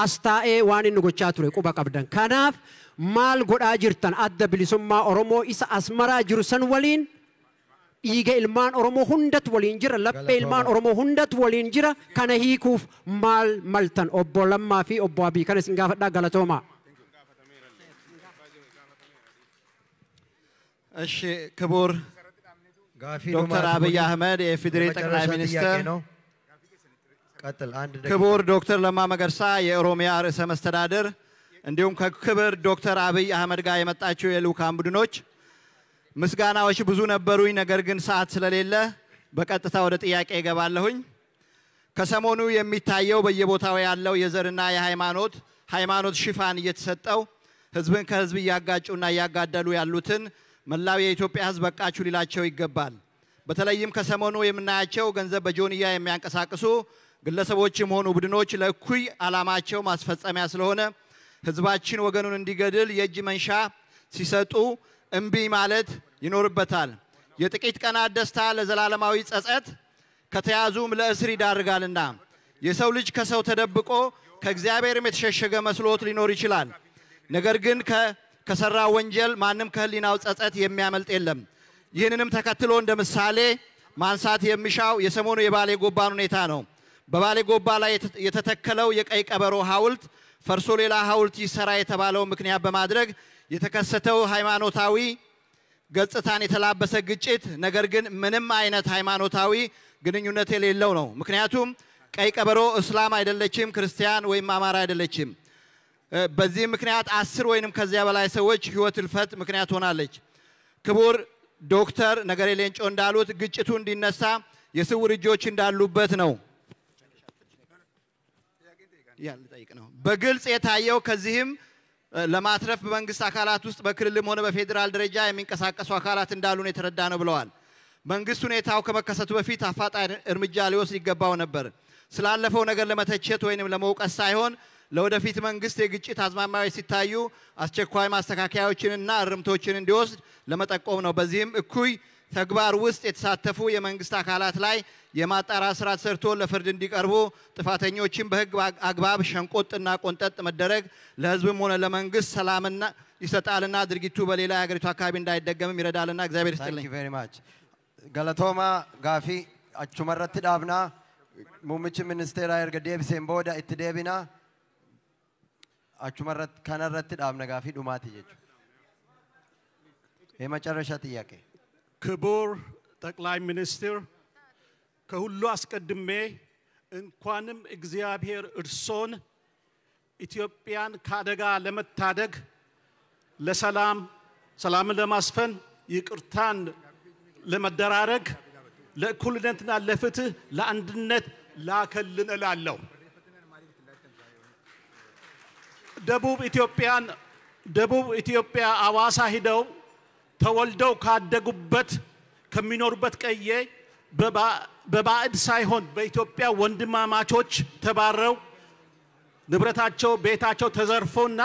as taa'ee waan inni gochaa ture quba qabdan. Kanaaf maal godhaa jirtan adda bilisummaa Oromoo isa asmaraa jiru san waliin dhiiga ilmaan Oromoo hundatu waliin jira laphee ilmaan Oromoo hundatu waliin jira kana hiikuuf maal maltan obbo Lammaa fi obbo Abiy kana isin gaafadhaa galatoomaa. እሺ ክቡር ዶክተር አብይ አህመድ የፌዴራል ጠቅላይ ሚኒስትር ክቡር ዶክተር ለማ መገርሳ የኦሮሚያ ርዕሰ መስተዳድር እንዲሁም ከክብር ዶክተር አብይ አህመድ ጋር የመጣችሁ የልኡካን ቡድኖች ምስጋናዎች ብዙ ነበሩኝ ነገር ግን ሰዓት ስለሌለ በቀጥታ ወደ ጥያቄ እገባለሁኝ ከሰሞኑ የሚታየው በየቦታው ያለው የዘርና የሃይማኖት ሽፋን እየተሰጠው ህዝብን ከህዝብ ያጋጩና ያጋደሉ ያሉትን መላው የኢትዮጵያ ህዝብ በቃችሁ ሊላቸው ይገባል በተለይም ከሰሞኑ የምናያቸው ገንዘብ በጆንያ የሚያንቀሳቅሱ ግለሰቦችም ሆኑ ቡድኖች ለኩይ አላማቸው ማስፈጸሚያ ስለሆነ ህዝባችን ወገኑን እንዲገድል የእጅ መንሻ ሲሰጡ እምቢ ማለት ይኖርበታል የጥቂት ቀናት ደስታ ለዘላለማዊ ጸጸት ከተያዙም ለእስር ይዳርጋልና የሰው ልጅ ከሰው ተደብቆ ከእግዚአብሔርም የተሸሸገ መስሎት ሊኖር ይችላል ነገር ግን ከሰራ ወንጀል ማንም ከህሊናው ጸጸት የሚያመልጥ የለም ይህንንም ተከትሎ እንደ ምሳሌ ማንሳት የሚሻው የሰሞኑ የባሌ ጎባን ሁኔታ ነው በባሌ ጎባ ላይ የተተከለው የቀይ ቀበሮ ሐውልት ፈርሶ ሌላ ሐውልት ይሰራ የተባለው ምክንያት በማድረግ የተከሰተው ሃይማኖታዊ ገጽታን የተላበሰ ግጭት ነገር ግን ምንም አይነት ሃይማኖታዊ ግንኙነት የሌለው ነው ምክንያቱም ቀይ ቀበሮ እስላም አይደለችም ክርስቲያን ወይም አማራ አይደለችም በዚህ ምክንያት 10 ወይንም ከዚያ በላይ ሰዎች ህይወት ልፈት ምክንያት ሆናለች ክቡር ዶክተር ነገሬ ሌንጮ እንዳሉት ግጭቱ እንዲነሳ የስውር እጆች እንዳሉበት ነው በግልጽ የታየው ከዚህም ለማትረፍ በመንግስት አካላት ውስጥ በክልልም ሆነ በፌደራል ደረጃ የሚንቀሳቀሱ አካላት እንዳሉ ነው የተረዳነው ብለዋል መንግስት ሁኔታው ከመከሰቱ በፊት አፋጣኝ እርምጃ ሊወስድ ይገባው ነበር ስላለፈው ነገር ለመተቸት ወይንም ለመውቀስ ሳይሆን ለወደፊት መንግስት የግጭት አዝማሚያዎች ሲታዩ አስቸኳይ ማስተካከያዎችንና እርምቶችን እንዲወስድ ለመጠቆም ነው በዚህም እኩይ ተግባር ውስጥ የተሳተፉ የመንግስት አካላት ላይ የማጣራ ስራ ተሰርቶ ለፍርድ እንዲቀርቡ ጥፋተኞችን በህግ አግባብ ሸንቆጥና ቆንጠጥ መደረግ ለህዝብም ሆነ ለመንግስት ሰላምና ይሰጣልና ድርጊቱ በሌላ የሀገሪቱ አካባቢ እንዳይደገም ይረዳልና እግዚአብሔር ይስጥልኝ Thank you very much. Galatoma Gaafi achumarratti dhaabna muummichi ministeera erga deebiseen booda itti deebina achumarratti kanarratti dhaabna Gaafi dhumaati jechuudha. የመጨረሻ ጥያቄ ክቡር ጠቅላይ ሚኒስትር ከሁሉ አስቀድሜ እንኳንም እግዚአብሔር እርሶን ኢትዮጵያን ካደጋ ለመታደግ ሰላምን ለማስፈን ይቅርታን ለመደራረግ ለእኩልነትና ለፍትህ ለአንድነት ላከልን እላለሁ ደቡብ ኢትዮጵያ አዋሳ ሂደው ተወልደው ካደጉበት ከሚኖሩበት ቀዬ በባዕድ ሳይሆን በኢትዮጵያ ወንድማማቾች ተባረው ንብረታቸው ቤታቸው ተዘርፎና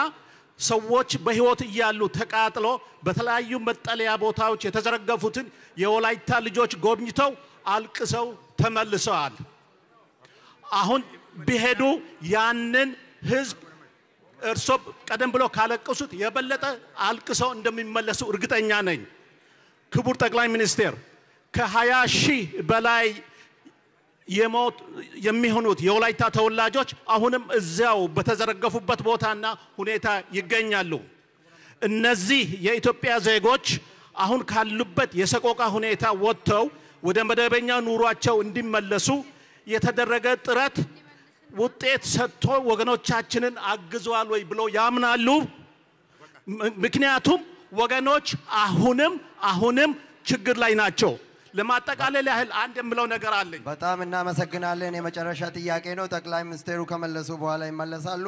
ሰዎች በህይወት እያሉ ተቃጥሎ በተለያዩ መጠለያ ቦታዎች የተዘረገፉትን የወላይታ ልጆች ጎብኝተው አልቅሰው ተመልሰዋል አሁን ቢሄዱ ያንን ህዝብ እርሶ ቀደም ብሎ ካለቀሱት የበለጠ አልቅሰው እንደሚመለሱ እርግጠኛ ነኝ ክቡር ጠቅላይ ሚኒስትር ከ20 ሺህ በላይ የሚሆኑት የወላይታ ተወላጆች አሁንም እዚያው በተዘረገፉበት ቦታና ሁኔታ ይገኛሉ። እነዚህ የኢትዮጵያ ዜጎች አሁን ካሉበት የሰቆቃ ሁኔታ ወጥተው ወደ መደበኛ ኑሯቸው እንዲመለሱ የተደረገ ጥረት ውጤት ሰጥቶ ወገኖቻችንን አግዟል ወይ ብለው ያምናሉ? ምክንያቱም ወገኖች አሁንም ችግር ላይ ናቸው። ለማጠቃለል ያህል አንድ የምለው ነገር አለኝ። በጣም እናመሰግናለን። የመጨረሻ ጥያቄ ነው። ጠቅላይ ሚኒስትሩ ከመለሱ በኋላ ይመለሳሉ።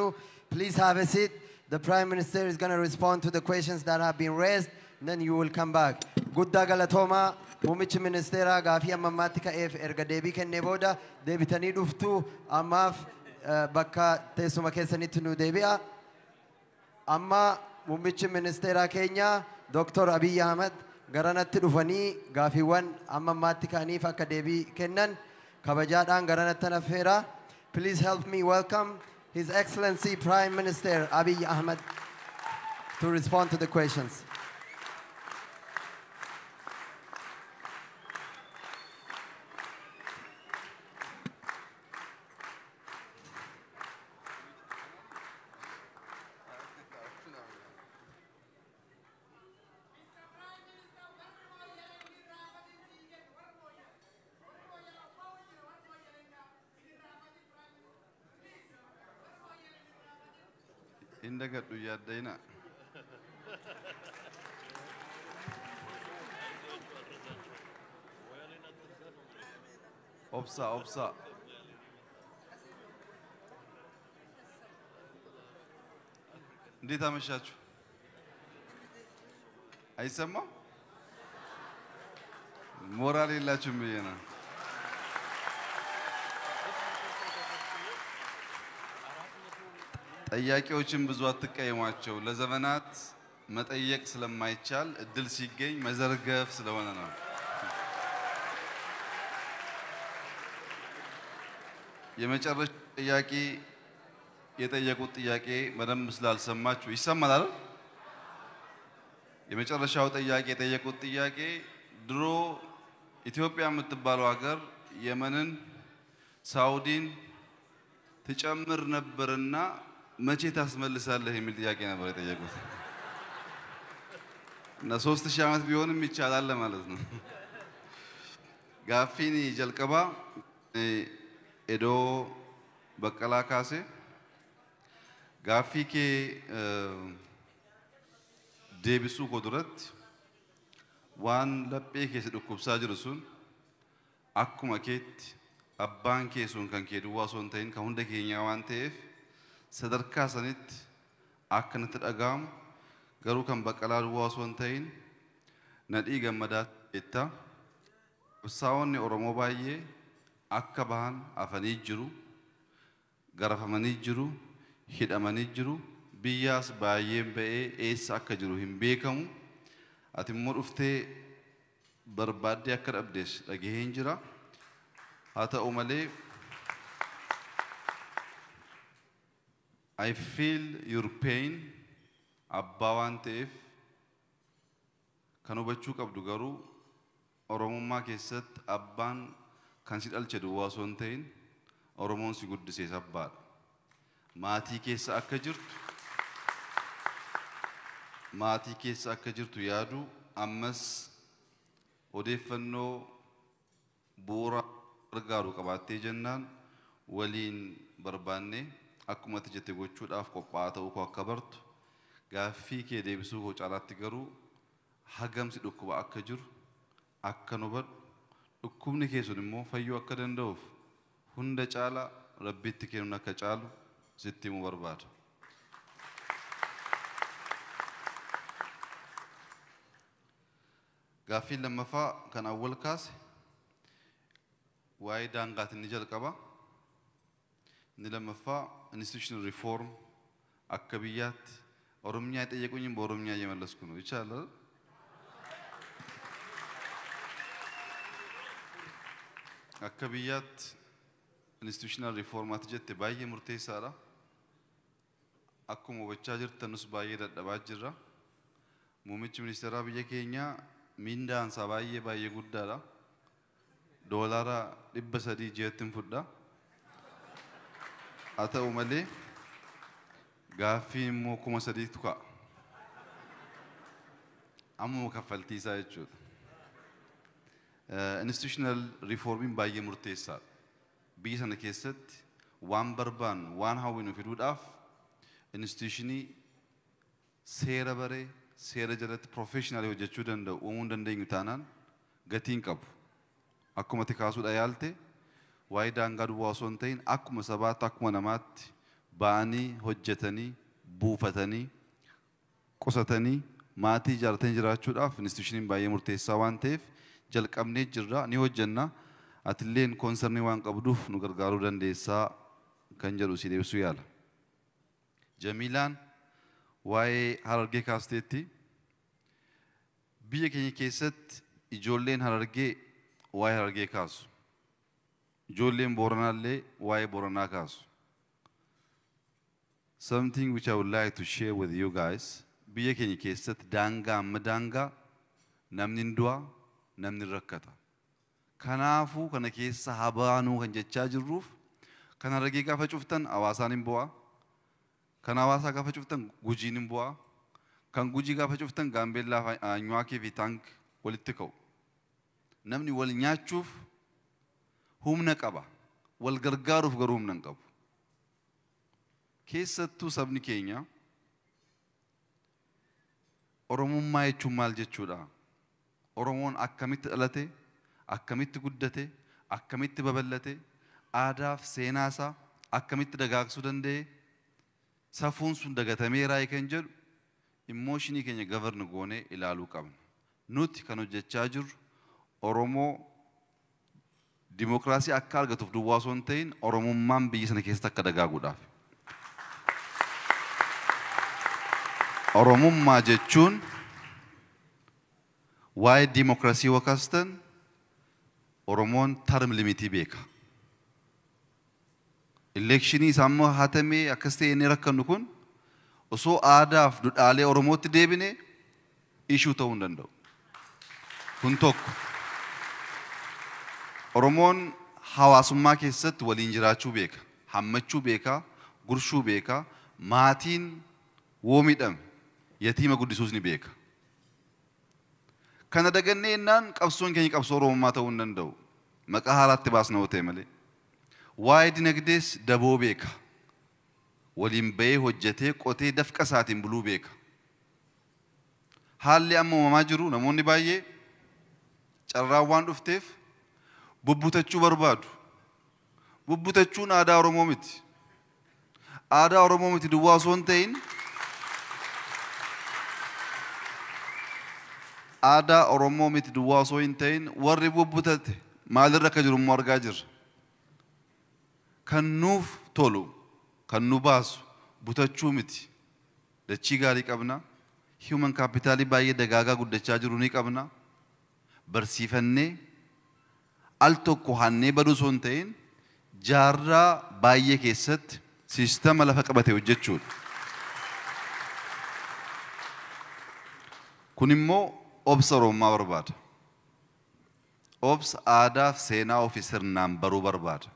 Please have a seat. The Prime Minister is going to respond to the questions that have been raised. Then you will come back. Guddaa galatoomaa muummichi ministeera gaafii ammammaatti ka'eef erga deebii kennee booda deebitanii dhuftu ammaaf bakka teessuma keessanitti nu deebi'a. Amma muummichi ministeera keenya Dr Abiy Ahmed garanatti dhufanii gaafiiwwan ammammaatti ka'aniif akka deebii kennan kabajaadhaan garanatti affeera. Please help me welcome His Excellency Prime Minister Abiy Ahmed to respond to the questions. Indagadhu yaaddayna. Obsa. እንዴት አመሻችሁ? አይሰማም? ሞራል የላችሁም ብዬ ነው። ጥያቄዎችን ብዙ አትቀየሟቸው። ለዘመናት መጠየቅ ስለማይቻል እድል ሲገኝ መዘርገፍ ስለሆነ ነው። የመጨረሻ ጥያቄ የጠየቁት ጥያቄ በደንብ ስላልሰማችሁ ይሰማል አይደል? የመጨረሻው ጥያቄ የጠየቁት ጥያቄ ድሮ ኢትዮጵያ የምትባለው ሀገር የመንን፣ ሳውዲን ትጨምር ነበርና መቼ ታስመልሳለህ የሚል ጥያቄ ነበር የጠየቁት። እና 3000 ዓመት ቢሆንም ይቻላል ማለት ነው። ጋፊኒ ጀልቀባ ኤዶ በቀላ ካሴ ጋፊ ኬ ዴቢሱ ኮዱረት ዋን ለጴ ኬስ ዱኩብሳ ጅሩሱን አኩማ ኬት አባን ኬሱን ከን ኬዱዋ ሶንተይን ከሁንደ ኬኛ ዋን ተኤፍ sadarkaa sanitti akkanatti dhaga'amu garuu kan baqqalaa duwwaa osoo hin ta'in nadhii gammadaa jetta. Qabsaa'onni Oromoo baay'ee akka bahan afanii jiru, garafamanii jiru, hidhamanii jiru. Biyyaas baay'een ba'ee eessa akka jiru hin beekamu. Ati immoo dhuftee barbaaddee akka dhabdees dhagaheen jira. Haa ta'u malee I feel your pain, Abba waan ta'eef kan hubachuu qabdu garuu Oromummaa keessatti abbaan kan si dhalche duwwaa osoo hin ta'in Oromoon si guddisees abbaadha. Maatii keessa akka jirtu yaadu ammas odeeffannoo bu'uura gargaaru qabaattee jennaan waliin barbaanne akkuma jette gochuudhaaf qophaa'aa ta'uu koo akka bartu gaaffii kee deebisuu koo caalaatti garuu hagamsi dhukkuba akka jiru akka nu hubadhu dhukkubni kee sun immoo fayyuu akka danda'uuf hunda caala rabbitti kennuun akka caalu sitti himuu barbaada. Gaaffiin lammaffaa kan awwal kaase waa'ee daangaatiin ni jalqaba. Inni lammaffaa institutional reform akka biyyaatti Oromiyaa ጠየቁኝም በኦሮምኛ እየመለስኩ ነው። ይቻላል? akka biyyaatti institutional reform ati jette baay'ee murteessaadha. Akkuma hubachaa jirtanus baay'ee dadhabaa jirra. Muummichi ministeeraa biyya keenyaa mindaansaa baay'ee guddaadha. doolaara 300 jeettiin fudha. Haa ta'u malee gaaffii immoo 3,000 ka'a. Amma kaffaltii isaa jechuudha. Institutional reformiin baay'ee murteessaadha. Biyya sana keessatti waan barbaannu waan hawwinu fiduudhaaf institutionii seera baree seera jalatti professionally hojjechuu danda'u uumuu dandeenyu taanaan gatiin qabu. Akkuma ati kaasuudha yaalte waa'ee daangaa duwwaa osoo hin ta'in akkuma sabaatti akkuma namaatti ba'anii hojjetanii buufatanii qusatanii maatii ijaarratanii jiraachuudhaaf institutioniin baay'ee murteessaa waan ta'eef jalqabnee jirra ni hojjenna. Atilleen koonsernii waan qabduuf nu gargaaruu dandeessaa kan jedhu si deebisuu yaala. Jamiilaan waa'ee Harargee kaasteetti biyya keenya keessatti ijoolleen Harargee waa'ee Harargee kaasu. Ijoolleen Booranaallee waa'ee Booranaa kaasu. Something which I would like to share with you guys. Biyya keenya keessatti daangaa amma daangaa namni hin du'a namni rakkata. Kanaafuu kana keessa habaanuu kan jechaa jirruuf kan Harargee gaafa cuftan hawaasaan hin bu'a. Kan hawaasaa gaafa cuftan gujiin hin bu'a. Kan gujii gaafa cuftan gaambeellaa nyaakee fi taank walitti ka'u. Namni wal nyaachuuf humna qaba. Wal gargaaruuf garuu humna hin qabu. Keessattuu sabni keenya Oromummaa jechuun maal jechuudha? Oromoon akkamitti dhalate, akkamitti guddate, akkamitti babal'ate, aadaaf seenaasaa akkamitti dagaagsuu danda'e, safuun sun dagatameeraa kan jedhu immooshinii keenya gavarni goonee ilaaluu qabna. Nuti kan hojjechaa jirru Oromoo dimokiraasii akka argatuuf duwwaa osoo hin ta'in Oromummaan biyya sana keessatti akka dagaaguudhaaf. Oromummaa jechuun waa'ee dimokiraasii wakaastan Oromoon term limitii beeka. Elekshinii isaammoo hatamee akkas ta'e inni rakkannu kun osoo aadaaf duudhaalee Oromootti deebine ishuu ta'uu hin danda'u. Kun tokko. Oromoon hawaasummaa keessatti waliin jiraachuu beeka, hammachuu beeka, gurshuu beeka, maatiin woo miidhame yatiima guddisuus ni beeka. Kana dagannee innaan qabsoon keenya qabsoo Oromummaa ta'uu hin danda'u. Maqaa haaraatti baasna yoo ta'e malee. Waa'ee dinagdees daboo beeka. Waliin bahee hojjetee qotee dafqa isaatiin buluu beeka. Haalli amma uumamaa jiru namoonni baay'ee carraan waan dhufteef bubbutachuu barbaadu. Bubbutachuun aadaa Oromoo miti. Aadaa Oromoo miti duwwaa osoo hin ta'in aadaa Oromoo miti duwwaa osoo hin ta'in warri bubbutate maalirra akka jiru immoo argaa jirra. Kan nuuf tolu, kan nu baasu butachuu miti. Dachii gaarii qabna. Human capitalii baay'ee dagaagaa guddachaa jiru ni qabna. Barsiifannee al tokko hannee baduu osoo hin ta'in jaarraa baay'ee keessatti siistama lafa qabate hojjechuudha. Kun immoo obsa Oromummaa barbaada. Obsa aadaa fi seenaa ofii sirnaan baruu barbaada.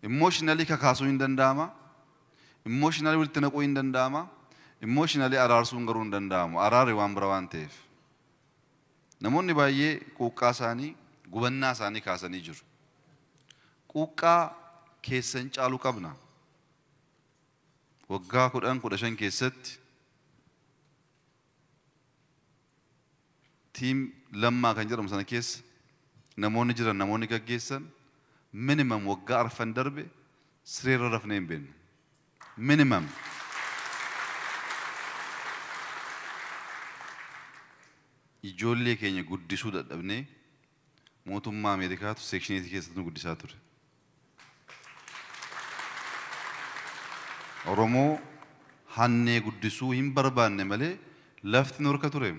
Emotionally kakaasuu hin danda'ama. Emotionally walitti naquu hin danda'ama. Emotionally araarsuun garuu hin danda'amu. Araarri waan bira waan ta'eef. Namoonni baay'ee quuqqaa isaanii gubannaa isaanii kaasanii jiru. Quuqqaa keessan caaluu qabna. Waggaa 10-15 keessatti tiim lammaa kan jedhamu sana keessa namoonni jiran namoonni gaggeessan minimum waggaa arfan darbe sireerra rafnee hin beeknu. Minimum. Ijoollee keenya guddisuu dadhabnee mootummaa Ameerikaatu seekshiniitii keessatti nu guddisaa ture. Oromoo hannee guddisuu hin barbaanne malee lafti nu harka ture.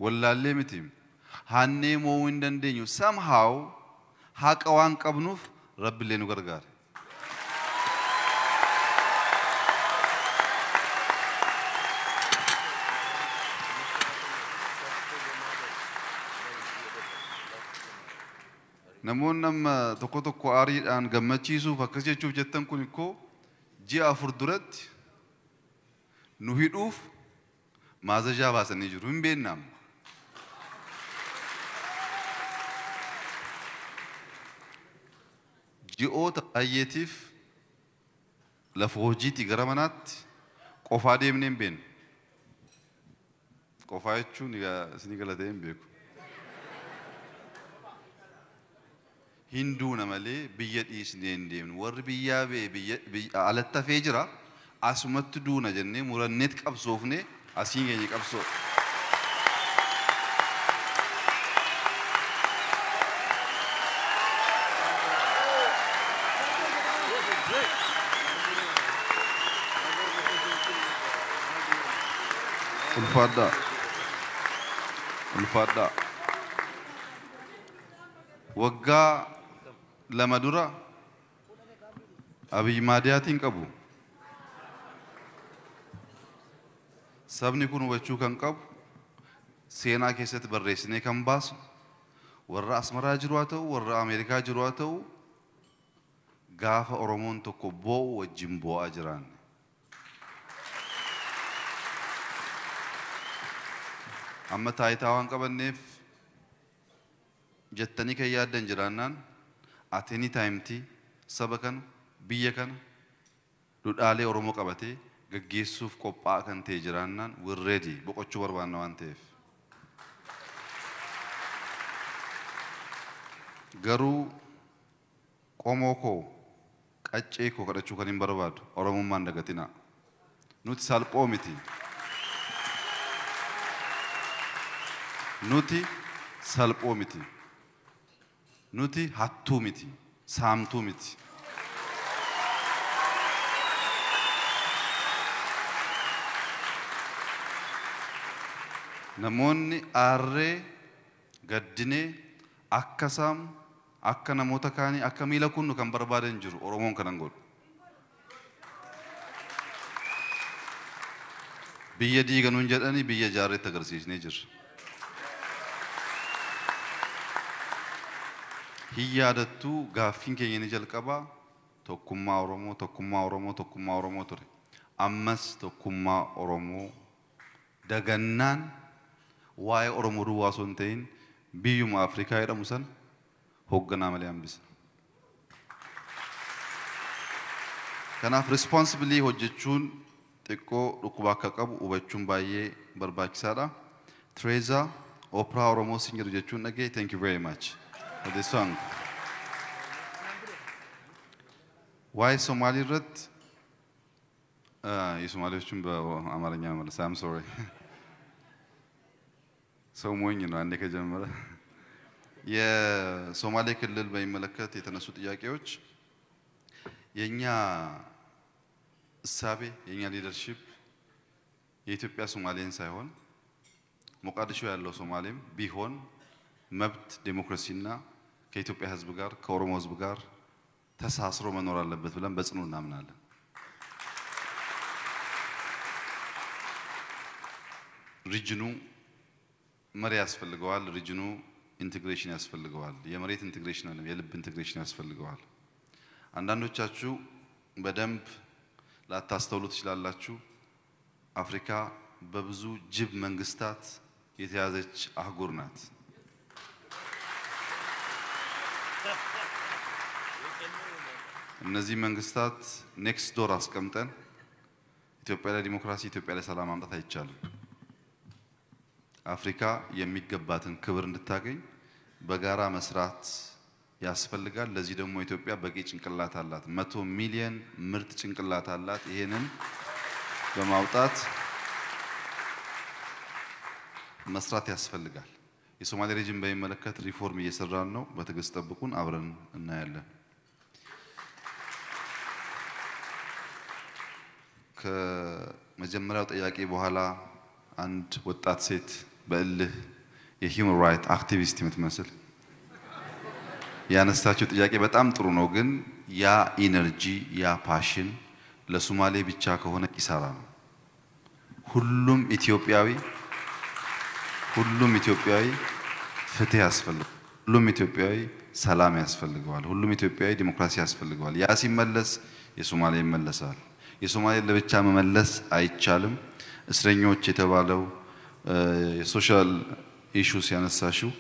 Wallaallee miti. Hannee mo'uu hin dandeenyu. Somehow haqa waan qabnuuf Rabbillee nu gargaare. namoonni amma tokko aariidhaan gammachiisuuf akkas jechuuf jettan kun ikkoo ji'a 4 duratti nu hidhuuf maazajaa baasanii jiru hin beeknam. Ji'oota baay'eetiif lafa hojiitti gara manaatti qofaa deemnee hin beeknu. Qofaa jechuun isinii galatee hin beeku. Hinduuna malee biyya dhiisnee hin deemnu. Warri biyyaa biyya alatti hafee jira. Asumatti duuna jennee muranneet qabsoofnee asiin keenya qabsoo. Ulfaadhaa. Waggaa lama dura Abiy maadiyaatiin qabu. Sabni kun hubachuu kan qabu seenaa keessatti barreessinee kan baasu warra Asmaraa jiru haa ta'u warra Ameerikaa jiru haa ta'u gaafa Oromoon tokko boo'u wajjin boo'aa jiran. Amma taayitaa waan qabanneef jettanii kan yaaddan jiraannaan at any time saba kana biyya kana dudhaalee Oromoo qabatee gaggeessuuf qophaa'aa kan ta'e jiraannaan we're ready boqochuu barbaanna waan ta'eef. Garuu qomoo koo qaccee koo kadhachuu kan hin barbaadu Oromummaan dagatinaa. Nuti salphoo miti. Nuti salphoo miti. Nuti hattuu miti. Saamtuu miti. Namoonni aarree gaddinee akka saamu akka namoota kaanii akka miila kunnu kan barbaadan jiru Oromoon kanan godhu. Biyya diiganuun jedhanii biyya jaarreetti agarsiisnee jirra. Hiyyadattuu gaaffiin keenya ni jalqabaa tokkummaa Oromoo tokkummaa Oromoo tokkummaa Oromoo ture. Ammas tokkummaa Oromoo dagannaan waa'ee Oromoo duwwaa osoo hin ta'in biyyuma Afrikaa jedhamu sana hoogganaa malee hambisa. Kanaaf responsibly hojjechuun xiqqoo dhukkuba akka qabu hubachuun baay'ee barbaachisaadha. Treza Opera Oromoo sin jedhu jechuun dhagee thank you very much for this song. Waa'ee Somaalii irratti የሶማሌዎችን በአማርኛ መለስ I'm sorry. ሰው ሞኝ ነው አንዴ ከጀመረ የሶማሌ ክልል በሚመለከት የተነሱ ጥያቄዎች የኛ እሳቤ የኛ ሊደርሺፕ የኢትዮጵያ ሶማሌን ሳይሆን ሞቃዲሾ ያለው ሶማሌም ቢሆን መብት ዲሞክራሲና ከኢትዮጵያ ሕዝብ ጋር ከኦሮሞ ሕዝብ ጋር ተሳስሮ መኖር አለበት ብለን በጽኑ እናምናለን። ሪጅኑ መሪ ያስፈልገዋል። ሪጅኑ ኢንቴግሬሽን ያስፈልገዋል። የመሬት ኢንቴግሬሽን አለ፣ የልብ ኢንቴግሬሽን ያስፈልገዋል። አንዳንዶቻችሁ በደንብ ላታስተውሉ ትችላላችሁ። አፍሪካ በብዙ ጅብ መንግስታት የተያዘች አህጉር ናት። እነዚህ መንግስታት ኔክስት ዶር አስቀምጠን ኢትዮጵያ ላይ ዲሞክራሲ፣ ኢትዮጵያ ላይ ሰላም ማምጣት አይቻልም። አፍሪካ የሚገባትን ክብር እንድታገኝ በጋራ መስራት ያስፈልጋል። ለዚህ ደግሞ ኢትዮጵያ በቂ ጭንቅላት አላት። 100 ሚሊዮን ምርጥ ጭንቅላት አላት። ይሄንን በማውጣት መስራት ያስፈልጋል። የሶማሌ ሪጅን በሚመለከት ሪፎርም እየሰራን ነው። በትዕግስት ጠብቁን፣ አብረን እናያለን። ከመጀመሪያው ጥያቄ በኋላ አንድ ወጣት ሴት በእልህ የሂውመን ራይት አክቲቪስት የምትመስል ያነሳችው ጥያቄ በጣም ጥሩ ነው። ግን ያ ኢነርጂ ያ ፓሽን ለሶማሌ ብቻ ከሆነ ኪሳራ ነው። ሁሉም ኢትዮጵያዊ ፍትህ ያስፈልጋል። ሁሉም ኢትዮጵያዊ ሰላም ያስፈልገዋል። ሁሉም ኢትዮጵያዊ ዲሞክራሲ ያስፈልገዋል። ያ ሲመለስ የሶማሌ ይመለሳል። የሶማሌ ለብቻ መመለስ አይቻልም። እስረኞች የተባለው የሶሻል ኢሹስ ያነሳሽው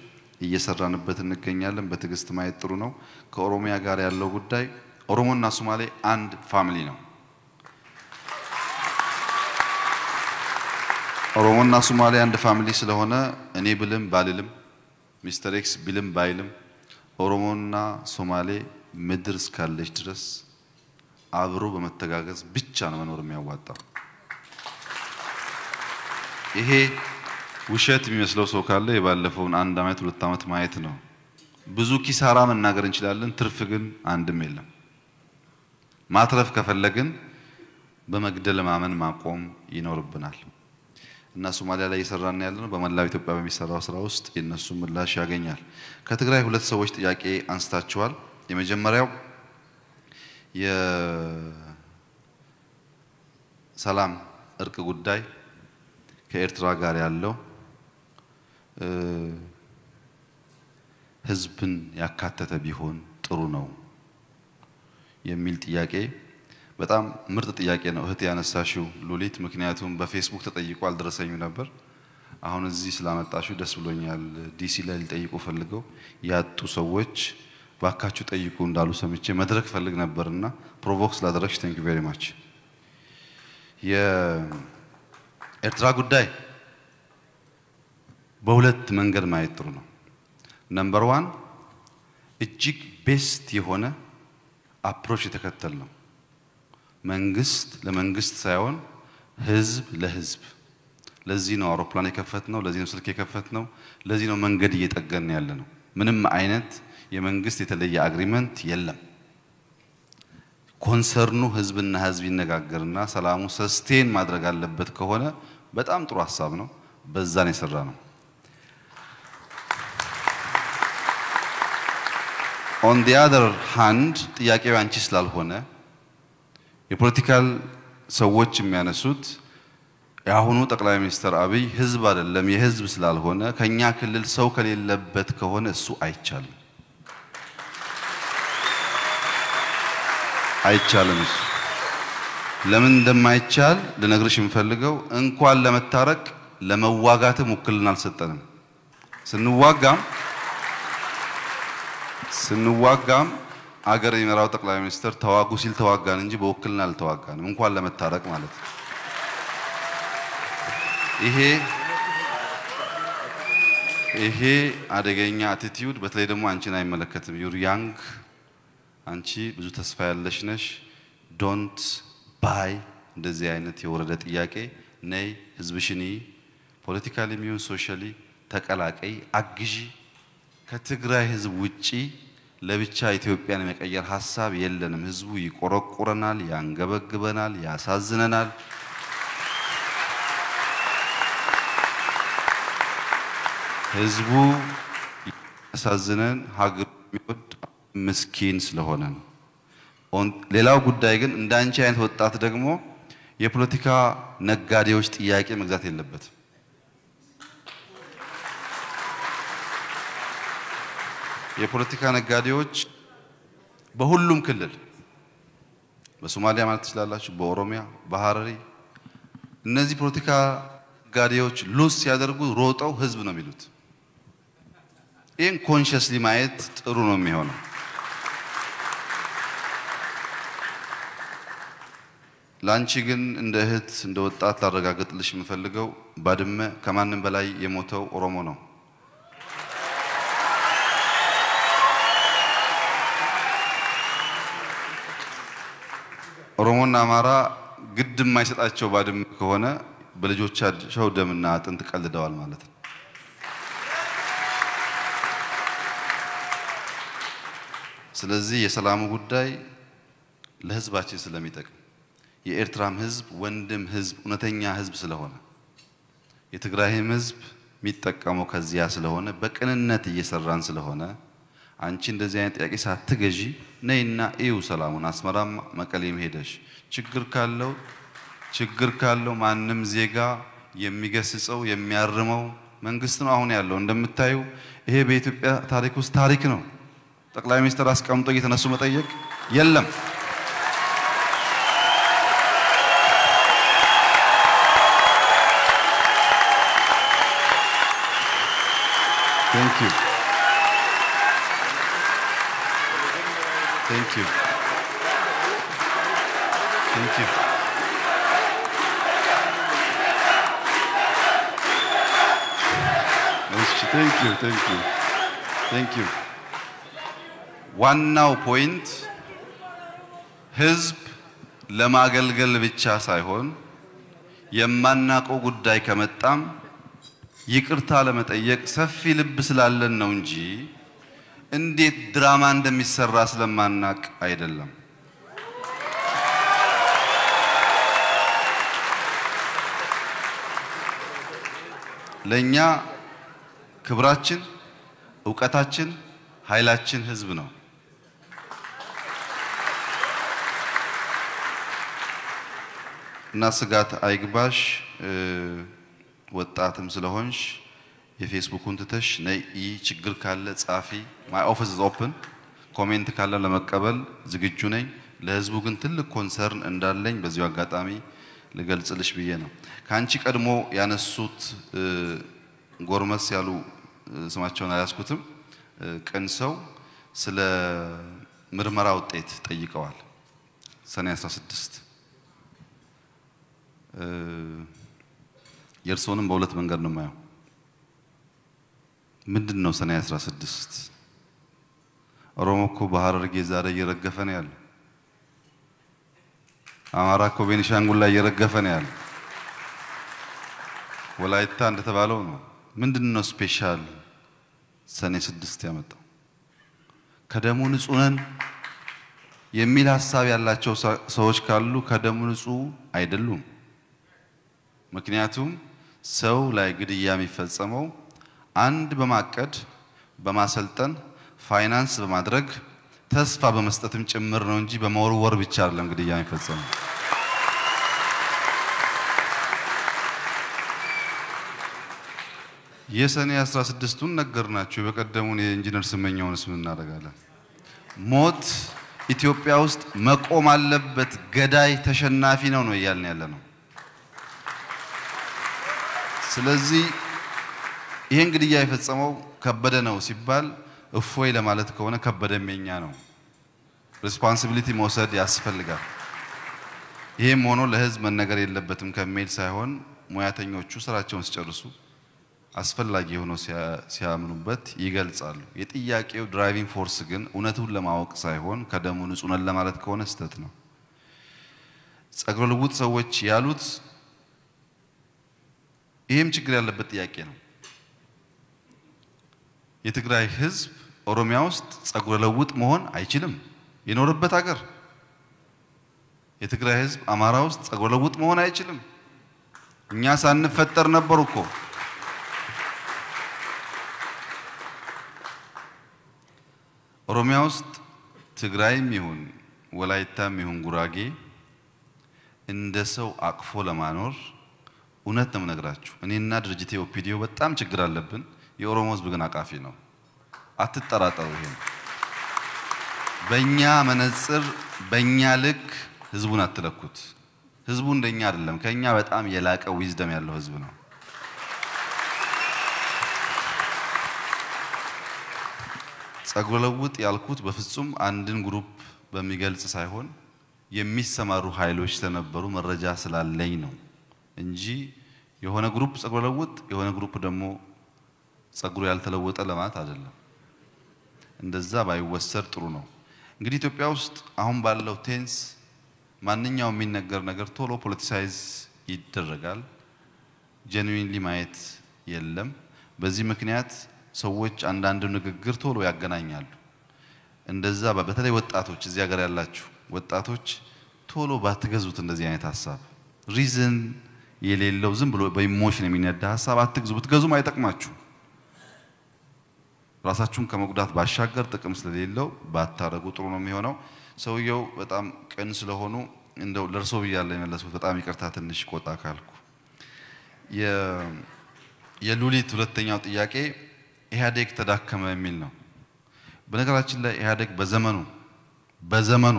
እየሰራንበት እንገኛለን። በትዕግስት ማየት ጥሩ ነው። ከኦሮሚያ ጋር ያለው ጉዳይ ኦሮሞና ሶማሌ አንድ ፋሚሊ ነው። ኦሮሞና ሶማሌ አንድ ፋሚሊ ስለሆነ እኔ ብልም ባልልም ሚስተር ኤክስ ቢልም ባይልም ኦሮሞና ሶማሌ ምድር እስካለች ድረስ አብሮ በመተጋገዝ ብቻ ነው መኖር የሚያዋጣው። ይሄ ውሸት የሚመስለው ሰው ካለ የባለፈውን 1 አመት 2 አመት ማየት ነው። ብዙ ኪሳራ መናገር እንችላለን፣ ትርፍ ግን አንድም የለም። ማትረፍ ከፈለግን በመግደል ማመን ማቆም ይኖርብናል። እና ሶማሊያ ላይ እየሰራን ያለነው በመላው ኢትዮጵያ በሚሰራው ስራ ውስጥ የነሱ ምላሽ ያገኛል። ከትግራይ 2 ሰዎች ጥያቄ አንስታቸዋል። የመጀመሪያው የሰላም እርቅ ጉዳይ ከኤርትራ ጋር ያለው ህዝብን ያካተተ ቢሆን ጥሩ ነው የሚል ጥያቄ በጣም ምርጥ ጥያቄ ነው እህት ያነሳሽው ሉሊት። ምክንያቱም በፌስቡክ ተጠይቆ አልደረሰኝም ነበር። አሁን እዚህ ስላመጣሽው ደስ ብሎኛል። ዲሲ ላይ ሊጠይቁ ፈልገው ያጡ ሰዎች ባካችሁ ጠይቁ እንዳሉ ሰምቼ መድረክ ፈልግ ነበርና ፕሮቮክስ ላደረግሽ ቴንክ ዩ ቬሪ ማች። የኤርትራ ጉዳይ በሁለት መንገድ ማየት ጥሩ ነው። ነምበር 1 እጅግ ቤስት የሆነ አፕሮች የተከተል ነው። መንግስት ለመንግስት ሳይሆን ህዝብ ለህዝብ። ለዚህ ነው አውሮፕላን የከፈት ነው፣ ለዚህ ነው ስልክ የከፈት ነው፣ ለዚህ ነው መንገድ እየጠገን ያለ ነው። ምንም አይነት የመንግስት የተለየ አግሪመንት የለም። ኮንሰርኑ ህዝብና ህዝብ ይነጋገርና ሰላሙ ሰስቴን ማድረግ አለበት ከሆነ በጣም ጥሩ ሐሳብ ነው። በዛ ነው የሰራ ነው። on the other hand ጥያቄው አንቺ ስላልሆነ የፖለቲካል ሰዎች የሚያነሱት የአሁኑ ጠቅላይ ሚኒስትር አብይ ህዝብ አይደለም የህዝብ ስላልሆነ ከኛ ክልል ሰው ከሌለበት ከሆነ እሱ አይቻልም እሱ ለምን እንደማይቻል ልነግርሽ የምፈልገው እንኳን ለመታረቅ ለመዋጋትም ውክልና አልሰጠንም። ስንዋጋም አገር የሚመራው ጠቅላይ ሚኒስትር ተዋጉ ሲል ተዋጋን እንጂ በውክልና አልተዋጋንም። እንኳን ለመታረቅ ማለት ነው። ይሄ አደገኛ አቲቲዩድ በተለይ ደግሞ አንቺን አይመለከትም። ዩር ያንግ አንቺ ብዙ ተስፋ ያለሽ ነሽ። ዶንት ባይ እንደዚህ አይነት የወረደ ጥያቄ ነይ ህዝብሽኒ ፖለቲካሊ ሚውን ሶሻሊ ተቀላቀይ አግዢ። ከትግራይ ህዝብ ውጪ ለብቻ ኢትዮጵያን የመቀየር ሐሳብ የለንም። ህዝቡ ይቆረቆረናል፣ ያንገበግበናል፣ ያሳዝነናል። ህዝቡ ያሳዝነን ሀገር የሚወድ ምስኪን ስለሆነ ነው። ሌላው ጉዳይ ግን እንዳንቺ አይነት ወጣት ደግሞ የፖለቲካ ነጋዴዎች ጥያቄ መግዛት የለበትም። የፖለቲካ ነጋዴዎች በሁሉም ክልል በሶማሊያ ማለት ትችላላችሁ፣ በኦሮሚያ፣ በሐረሪ እነዚህ ፖለቲካ ነጋዴዎች ሉስ ሲያደርጉ ሮጠው ህዝብ ነው የሚሉት። ይህን ኮንሽስሊ ማየት ጥሩ ነው የሚሆነው። ላንቺ ግን እንደ እህት እንደ ወጣት ላረጋግጥልሽ የምፈልገው ባድመ ከማንም በላይ የሞተው ኦሮሞ ነው። ኦሮሞና አማራ ግድ የማይሰጣቸው ባድመ ከሆነ በልጆቻቸው ደምና አጥንት ቀልደዋል ማለት ነው። ስለዚህ የሰላሙ ጉዳይ ለህዝባችን ስለሚጠቅም የኤርትራም ህዝብ ወንድም ህዝብ እውነተኛ ህዝብ ስለሆነ የትግራይም ህዝብ የሚጠቀመው ከዚያ ስለሆነ በቅንነት እየሰራን ስለሆነ አንቺ እንደዚህ አይነት ጥያቄ ሳትገዢ ነይና እዩ ሰላሙን። አስመራም መቀሌም ሄደሽ ችግር ካለው ማንም ዜጋ የሚገስጸው የሚያርመው መንግስት ነው አሁን ያለው። እንደምታዩ ይሄ በኢትዮጵያ ታሪክ ውስጥ ታሪክ ነው። ጠቅላይ ሚኒስትር አስቀምጦ እየተነሱ መጠየቅ የለም። Thank you. Thank you. Thank you. Thank you. Thank you. Thank you. ዋናው ፖይንት ህዝብ ለማገልገል ብቻ ሳይሆን የማናቀው ጉዳይ ከመጣም ይቅርታ ለመጠየቅ ሰፊ ልብ ስላለን ነው እንጂ እንዴት ድራማ እንደሚሰራ ስለማናቅ አይደለም። ለኛ ክብራችን፣ ዕውቀታችን፣ ኃይላችን ህዝብ ነው። እና ስጋት አይግባሽ። ወጣትም ስለሆንሽ የፌስቡኩን ትተሽ ነይ ችግር ካለ ጻፊ። ማይ ኦፊስ ኢዝ ኦፕን። ኮሜንት ካለ ለመቀበል ዝግጁ ነኝ። ለህዝቡ ግን ትልቅ ኮንሰርን እንዳለኝ በዚሁ አጋጣሚ ልገልጽልሽ ብዬ ነው። ካንቺ ቀድሞ ያነሱት ጎርመስ ያሉ ስማቸውን አያስኩትም ቅን ሰው ስለ ምርመራ ውጤት ጠይቀዋል። ሰኔ 16 የእርሶንም በሁለት መንገድ ነው የማየው። ምንድነው ሰኔ 16? ኦሮሞ እኮ በሐረርጌ ዛሬ እየረገፈ ነው ያለው። አማራ እኮ ቤኒሻንጉል ላይ እየረገፈ ነው ያለው። ወላይታ እንደተባለው ነው። ምንድነው ስፔሻል ሰኔ 6 ያመጣው? ከደሙ ንጹህ ነን የሚል ሐሳብ ያላቸው ሰዎች ካሉ ከደሙ ንጹህ አይደሉም። ምክንያቱም ሰው ላይ ግድያ የሚፈጸመው አንድ በማቀድ በማሰልጠን ፋይናንስ በማድረግ ተስፋ በመስጠትም ጭምር ነው እንጂ በመወርወር ብቻ አይደለም ግድያ የሚፈጸመው። የሰኔ 16ቱን ነገርናችሁ። በቀደሙን የኢንጂነር ስመኛውንስ ምን እናደርጋለን? ሞት ኢትዮጵያ ውስጥ መቆም አለበት። ገዳይ ተሸናፊ ነው እያልን ያለ ነው። ስለዚህ ይሄን ግድያ የፈጸመው ከበደ ነው ሲባል እፎይ ለማለት ከሆነ ከበደም የኛ ነው። ሪስፖንሲቢሊቲ መውሰድ ያስፈልጋል። ይሄም ሆኖ ለህዝብ መነገር የለበትም ከሚል ሳይሆን ሙያተኞቹ ስራቸውን ሲጨርሱ አስፈላጊ ሆኖ ሲያምኑበት ይገልጻሉ። የጥያቄው ድራይቪንግ ፎርስ ግን እውነቱን ለማወቅ ሳይሆን ከደሙ ንጹህ ነን ለማለት ከሆነ ስህተት ነው። ጸጉረ ልውጥ ሰዎች ያሉት ይሄም ችግር ያለበት ጥያቄ ነው። የትግራይ ህዝብ ኦሮሚያ ውስጥ ጸጉረ ልውጥ መሆን አይችልም። የኖረበት ሀገር የትግራይ ህዝብ አማራ ውስጥ ጸጉረ ልውጥ መሆን አይችልም። እኛ ሳንፈጠር ነበር እኮ። ኦሮሚያ ውስጥ ትግራይም ይሁን ወላይታም ይሁን ጉራጌ እንደ ሰው አቅፎ ለማኖር እውነት ነው የምነግራችሁ። እኔና ድርጅቴ ኦፒዲዮ በጣም ችግር አለብን። የኦሮሞ ህዝብ ግን አቃፊ ነው። አትጠራጠሩ። ይሄን በእኛ መነጽር በእኛ ልክ ህዝቡን አትለኩት። ህዝቡ እንደኛ አይደለም። ከኛ በጣም የላቀ ዊዝደም ያለው ህዝብ ነው። ጸጉረ ልውጥ ያልኩት በፍጹም አንድን ግሩፕ በሚገልጽ ሳይሆን የሚሰማሩ ኃይሎች ተነበሩ መረጃ ስላለኝ ነው እንጂ የሆነ ግሩፕ ጸጉረ ልውጥ የሆነ ግሩፕ ደግሞ ጸጉሩ ያልተለወጠ ለማለት አይደለም። እንደዛ ባይወሰድ ጥሩ ነው። እንግዲህ ኢትዮጵያ ውስጥ አሁን ባለው ቴንስ ማንኛውም የሚነገር ነገር ቶሎ ፖለቲሳይዝ ይደረጋል። ጄኑዊንሊ ማየት የለም። በዚህ ምክንያት ሰዎች አንዳንድ ንግግር ቶሎ ያገናኛሉ። እንደዛ በተለይ ወጣቶች እዚህ ሀገር ያላችሁ ወጣቶች ቶሎ ባትገዙት እንደዚህ አይነት ሐሳብ ሪዝን የሌለው ዝም ብሎ በኢሞሽን የሚነዳ ሐሳብ አትግዙ። ብትገዙም አይጠቅማችሁ። ራሳችሁን ከመጉዳት ባሻገር ጥቅም ስለሌለው ባታረጉ ጥሩ ነው የሚሆነው። ሰውየው በጣም ቅን ስለሆኑ እንደው ለርሶ ብያለሁ የመለስኩት። በጣም ይቅርታ ትንሽ ቆጣ ካልኩ። የሉሊት ሁለተኛው ጥያቄ ኢህአዴግ ተዳከመ የሚል ነው። በነገራችን ላይ ኢህአዴግ በዘመኑ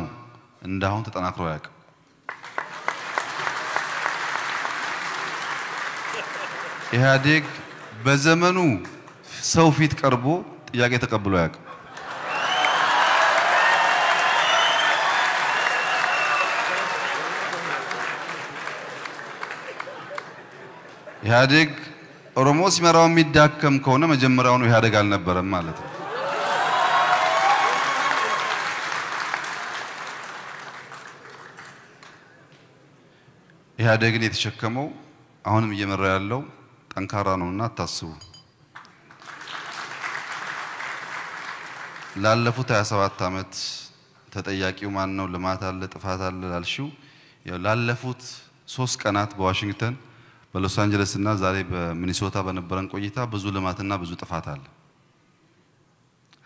እንዳሁን ተጠናክሮ ያውቃል። ኢህአዴግ በዘመኑ ሰው ፊት ቀርቦ ጥያቄ ተቀብሎ ያውቃል። ኢህአዴግ ኦሮሞ ሲመራው የሚዳከም ከሆነ መጀመሪያውኑ ኢህአዴግ አልነበረም ማለት ነው። ኢህአዴግን የተሸከመው አሁንም እየመራ ያለው ጠንካራ ነውና አታስቡ። ላለፉት 27 ዓመት ተጠያቂው ማን ነው? ልማት አለ ጥፋት አለ ላልሽው ላለፉት 3 ቀናት በዋሽንግተን በሎስ አንጀለስ እና ዛሬ በሚኒሶታ በነበረን ቆይታ ብዙ ልማትና ብዙ ጥፋት አለ።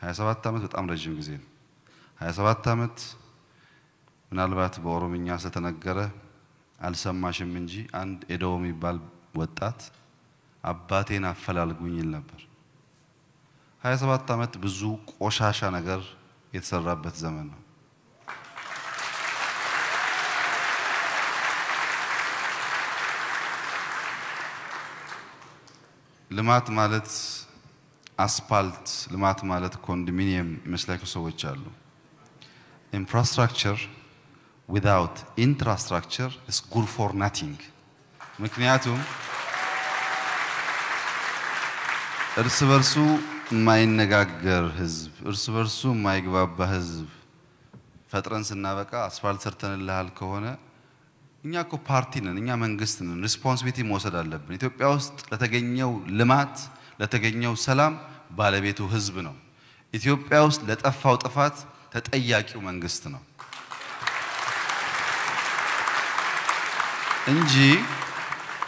27 ዓመት በጣም ረጅም ጊዜ ነው። 27 ዓመት ምናልባት በኦሮምኛ ስለተነገረ አልሰማሽም እንጂ አንድ ኤዶ የሚባል ወጣት አባቴን አፈላልጉኝ ይል ነበር። 27 ዓመት ብዙ ቆሻሻ ነገር የተሰራበት ዘመን ነው። ልማት ማለት አስፓልት፣ ልማት ማለት ኮንዶሚኒየም ይመስላችሁ ሰዎች አሉ። ኢንፍራስትራክቸር without infrastructure is good for nothing። ምክንያቱም እርስ በርሱ የማይነጋገር ህዝብ፣ እርስ በርሱ የማይግባባ ህዝብ ፈጥረን ስናበቃ አስፋልት ሰርተንልሃል ከሆነ እኛ እኮ ፓርቲ ነን፣ እኛ መንግስት ነን፣ ሪስፖንሲቢሊቲ መውሰድ አለብን። ኢትዮጵያ ውስጥ ለተገኘው ልማት ለተገኘው ሰላም ባለቤቱ ህዝብ ነው። ኢትዮጵያ ውስጥ ለጠፋው ጥፋት ተጠያቂው መንግስት ነው እንጂ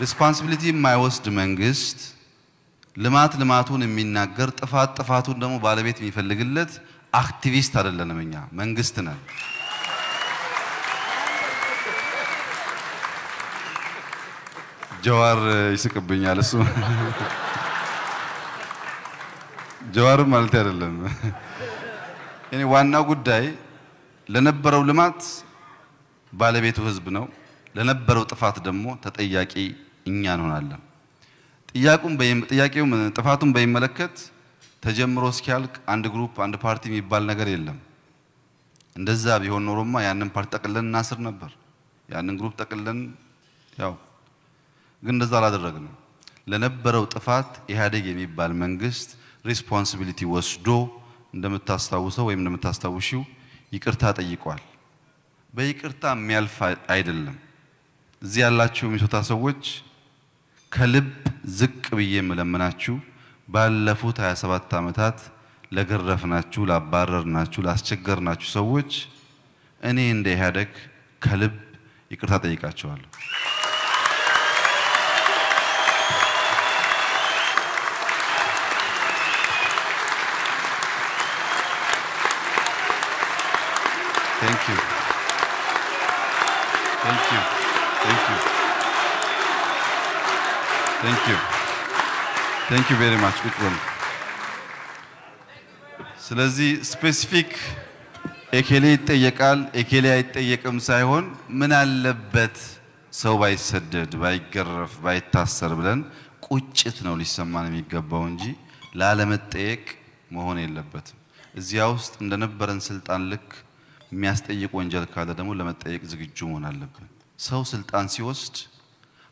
ሪስፖንሲቢሊቲ የማይወስድ መንግስት ልማት ልማቱን የሚናገር ጥፋት ጥፋቱን ደግሞ ባለቤት የሚፈልግለት አክቲቪስት አይደለንም። እኛ መንግስት ነን። ጀዋር ይስቅብኛል እሱ ጀዋር ማለት አይደለም። እኔ ዋናው ጉዳይ ለነበረው ልማት ባለቤቱ ህዝብ ነው፣ ለነበረው ጥፋት ደግሞ ተጠያቂ እኛ እንሆናለን። ጥያቄው ጥፋቱን በሚመለከት ተጀምሮ እስኪያልቅ አንድ ግሩፕ አንድ ፓርቲ የሚባል ነገር የለም። እንደዛ ቢሆን ኖሮማ ያንን ፓርቲ ጠቅለን እናስር ነበር፣ ያንን ግሩፕ ጠቅለን ያው ግን እንደዛ አላደረግንም። ለነበረው ጥፋት ኢህአዴግ የሚባል መንግስት ሪስፖንሲቢሊቲ ወስዶ እንደምታስታውሰው ወይም እንደምታስታውሺው ይቅርታ ጠይቋል። በይቅርታ የሚያልፍ አይደለም። እዚህ ያላችሁ ሚሶታ ሰዎች ከልብ ዝቅ ብዬ የምለምናችሁ ባለፉት 27 ዓመታት ለገረፍናችሁ፣ ላባረርናችሁ፣ ላስቸገርናችሁ ሰዎች እኔ እንደ ኢህአዴግ ከልብ ይቅርታ ጠይቃቸዋለሁ። Thank you. Thank you. Thank you. Thank you. Thank you very much. Good one. ስለዚህ ስፔሲፊክ ኤኬሌ ይጠየቃል ኤኬሌ አይጠየቅም ሳይሆን ምን አለበት ሰው ባይሰደድ ባይገረፍ ባይታሰር ብለን ቁጭት ነው ሊሰማን የሚገባው እንጂ ላለመጠየቅ መሆን የለበትም። እዚያ ውስጥ እንደነበረን ስልጣን ልክ የሚያስጠይቅ ወንጀል ካለ ደግሞ ለመጠየቅ ዝግጁ መሆን አለብን። ሰው ስልጣን ሲወስድ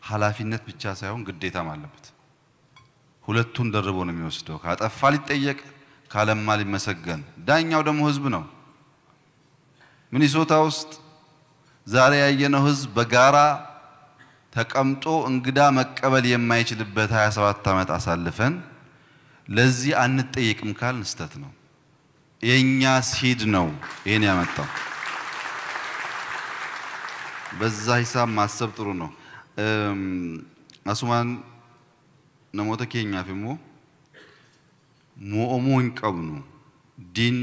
ኃላፊነት ብቻ ሳይሆን ግዴታም አለበት። ሁለቱን ደርቦ ነው የሚወስደው። ካጠፋ ሊጠየቅ ካለማ ሊመሰገን። ዳኛው ደግሞ ህዝብ ነው። ሚኒሶታ ውስጥ ዛሬ ያየነው ህዝብ በጋራ ተቀምጦ እንግዳ መቀበል የማይችልበት 27 ዓመት አሳልፈን ለዚህ አንጠየቅም ካል ንስተት ነው። የኛ ሲድ ነው ይሄን ያመጣው። በዛ ሂሳብ ማሰብ ጥሩ ነው። አሱማን ነሞተ ኬኛ ፊሞ ሞኦሞን ቀብኑ ዲን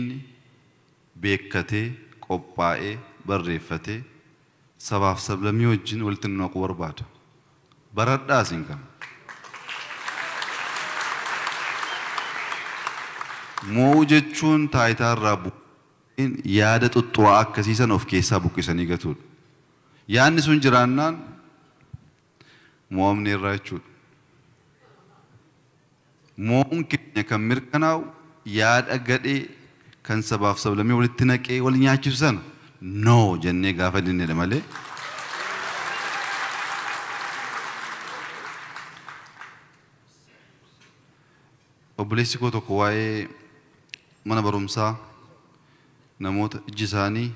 ቤከቴ ቆጳኤ በሬፈቴ ሰባፍ ሰብ ለሚወጅን ወልትን ነው ወርባዳ በረዳ ሲንከም moo jechuun taayitaa irraa bu'een yaada xuxxuraa akkasiisan of keessaa buqqisanii gatuudha. Yaadni sun jiraannaan mo'amni irraa jechuudha. Mo'uun keenya kan mirkanaa'u yaada gadhee kan sabaaf sablammii walitti naqee wal nyaachisu sana no jennee gaafa dinnedha malee. Obboleessi koo tokko waa'ee mana barumsaa namoota iji isaanii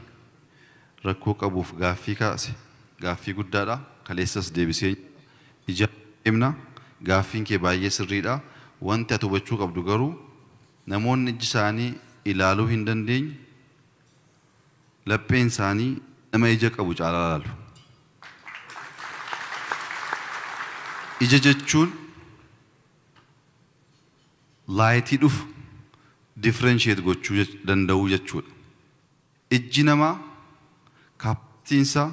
rakkoo qabuuf gaaffii kaase. Gaaffii guddaadha. Kaleessas deebisee ija himna. Gaaffiin kee baay'ee sirriidha. Wanti ati hubachuu qabdu garuu namoonni iji isaanii ilaaluu hin dandeenye lapheen isaanii nama ija qabu caalaa ilaalu. Ija jechuun laayitii dhufu differentiate gochuu danda'uu jechuudha. Ijji namaa kaaptiinsa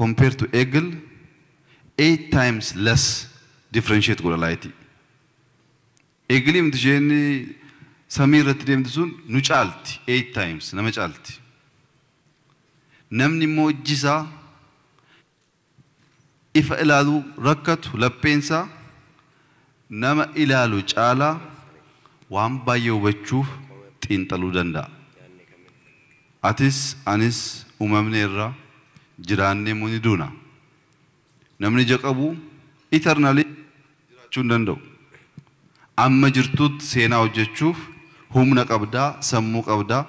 compared to eagle 8 times less differentiate godha laayitii. Eagle miti isheen samii irratti deemtu sun nu caalti 8 times nama caalti. Namni immoo ijji isaa ifa ilaaluu rakkatu lapheensaa nama ilaalu caalaa waan baay'ee hubachuuf xiinxaluu danda'a. Atis anis uumamne irraa jiraannee muni duuna. Namni ija qabu eternally jiraachuu hin danda'u. Amma jirtuutti seenaa hojjechuuf humna qabdaa, sammuu qabdaa,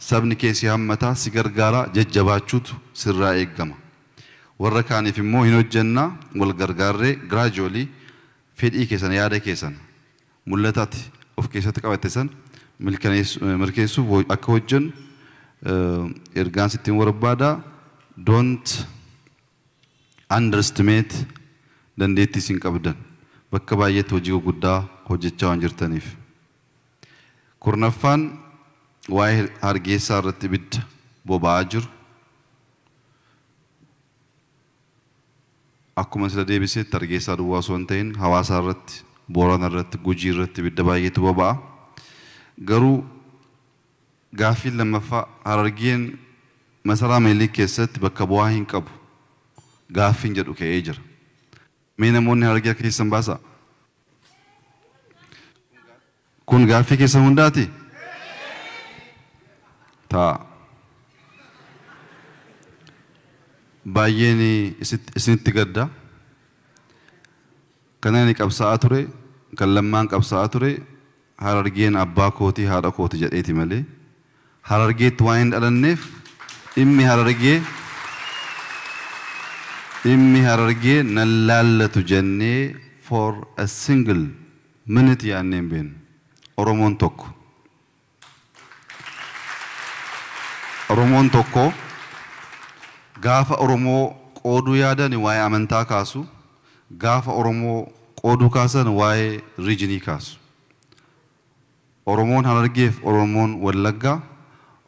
sabni keessi hammataa si gargaaraa jajjabaachuutu sirraa eeggama. Warra kaaniif immoo hin hojjennaa wal gargaarree gradually fedhii keessan yaada keessan mul'ataatti of keessatti qabatte san mirkaneessuuf akka hojjennu ergaan sittiin barbaada. Don't underestimate dandeettii isin qabdan. Bakka baay'eetti hojii guddaa hojjechaa waan jirtaniif. Kurnaffaan waa'ee hargeessaa irratti ibidda boba'aa jiru. Akkuma sila deebiseetti hargeessaa duwwaa osoo hin ta'in hawaasaa irratti, Boorana irratti, Gujii irratti ibidda baay'eetu boba'a. Garuu gaaffiin lammaffaa Harargeen masaraa Meelik keessatti bakka bu'aa hin qabu. Gaaffiin jedhu ka'ee jira. Mee namoonni Harargee akka keessan baasaa? Kun gaaffii keessan hundaati? Ta'a. Baay'een isinitti gadda. Kan ani qabsaa'aa ture, kan lammaan qabsaa'aa ture, Harargeen abbaa kootii haadha kooti jedheeti malee Harargeetti waan hin dhalanneef dhimmi Harargee nan laallatu jennee for a single minute yaannee hin beeknu. Oromoon tokko gaafa Oromoo qooduu yaadan waa'ee amantaa kaasu, gaafa Oromoo qooduu kaasan waa'ee riijinii kaasu. Oromoon Harargeef Oromoon Wallaggaa,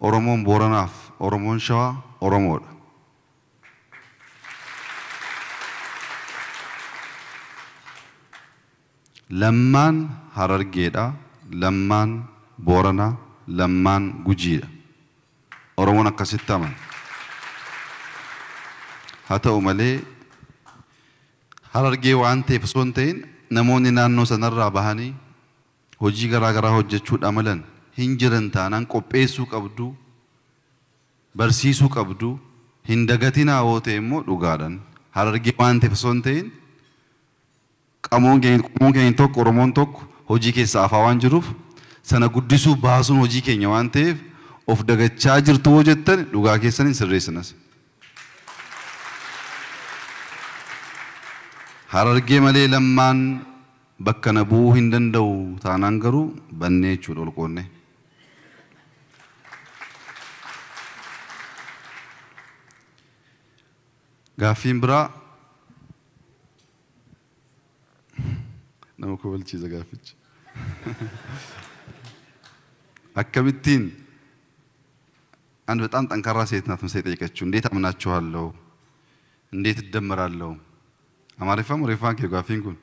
Oromoon Booranaaf Oromoon Shawaa Oromoodha. Lammaan Harargeedha, lammaan Booranaa, lammaan Gujiidha. Oromoon akkasitti amana. Haa ta'u malee Harargee waan ta'eef osoo hin ta'in namoonni naannoo sanarraa bahanii hojii garaa garaa hojjechuudha malan hin jiran taanaan qopheessuu qabdu, barsiisuu qabdu, hin dagatinaa yoo ta'e immoo dhugaadhaan Harargee waan ta'eef osoo hin ta'in qamoon keenya tokko Oromoon tokko hojii keessa afaa waan jiruuf sana guddisuu baasuun hojii keenya waan ta'eef of dagachaa jirtu hoo jettan dhugaa keessan hin sirreessinas. Harargee malee lammaan bakka na bu'uu hin danda'u taanaan garuu bannee jechuudha ol qoonne. Gaaffiin biraa nama kobalchiisa gaaffichi. Akkamittiin አንድ በጣም ጠንካራ ሴት ናት መሰለኝ ጠይቀችው። እንዴት አምናችኋለሁ? እንዴት እደመራለሁ? አማርፋም ኦሮሜፋን ከጋፊን ኩን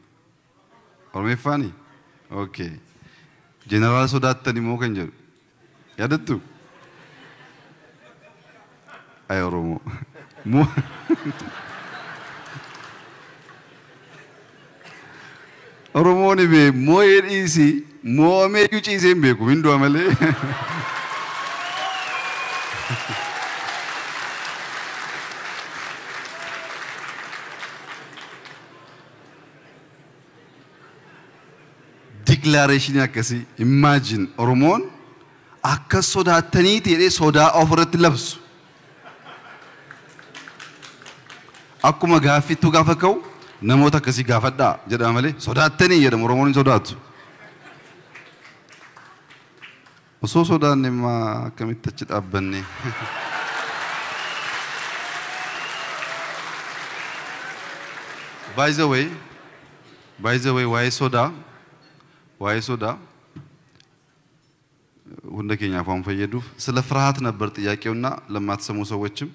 ኦሮሜፋኒ ኦኬ ጀነራል ሶዳተኒ ሞ ከንጀሩ ያደቱ አይ ኦሮሞ ሞ ኦሮሞኒ ቤ ሞ ኤዲሲ ሞ ሜዩ ጪሴን ቤኩ ምንዶ አመሌ declaration akkasi imagine oromon akka sodaatanii ta'ee sodaa ofirratti labsu akkuma gaaffitu gaafa ka'u namoota akkasii gaafadhaa jedhama malee sodaatanii jedhamu oromoon sodaatu osoo sodaanne ma akkamitti achi dhaabbanne by the way why soda ወንደ ኬኛ ፋም ፈየዱፍ ስለ ፍርሃት ነበር ጥያቄውና ለማትሰሙ ሰዎችም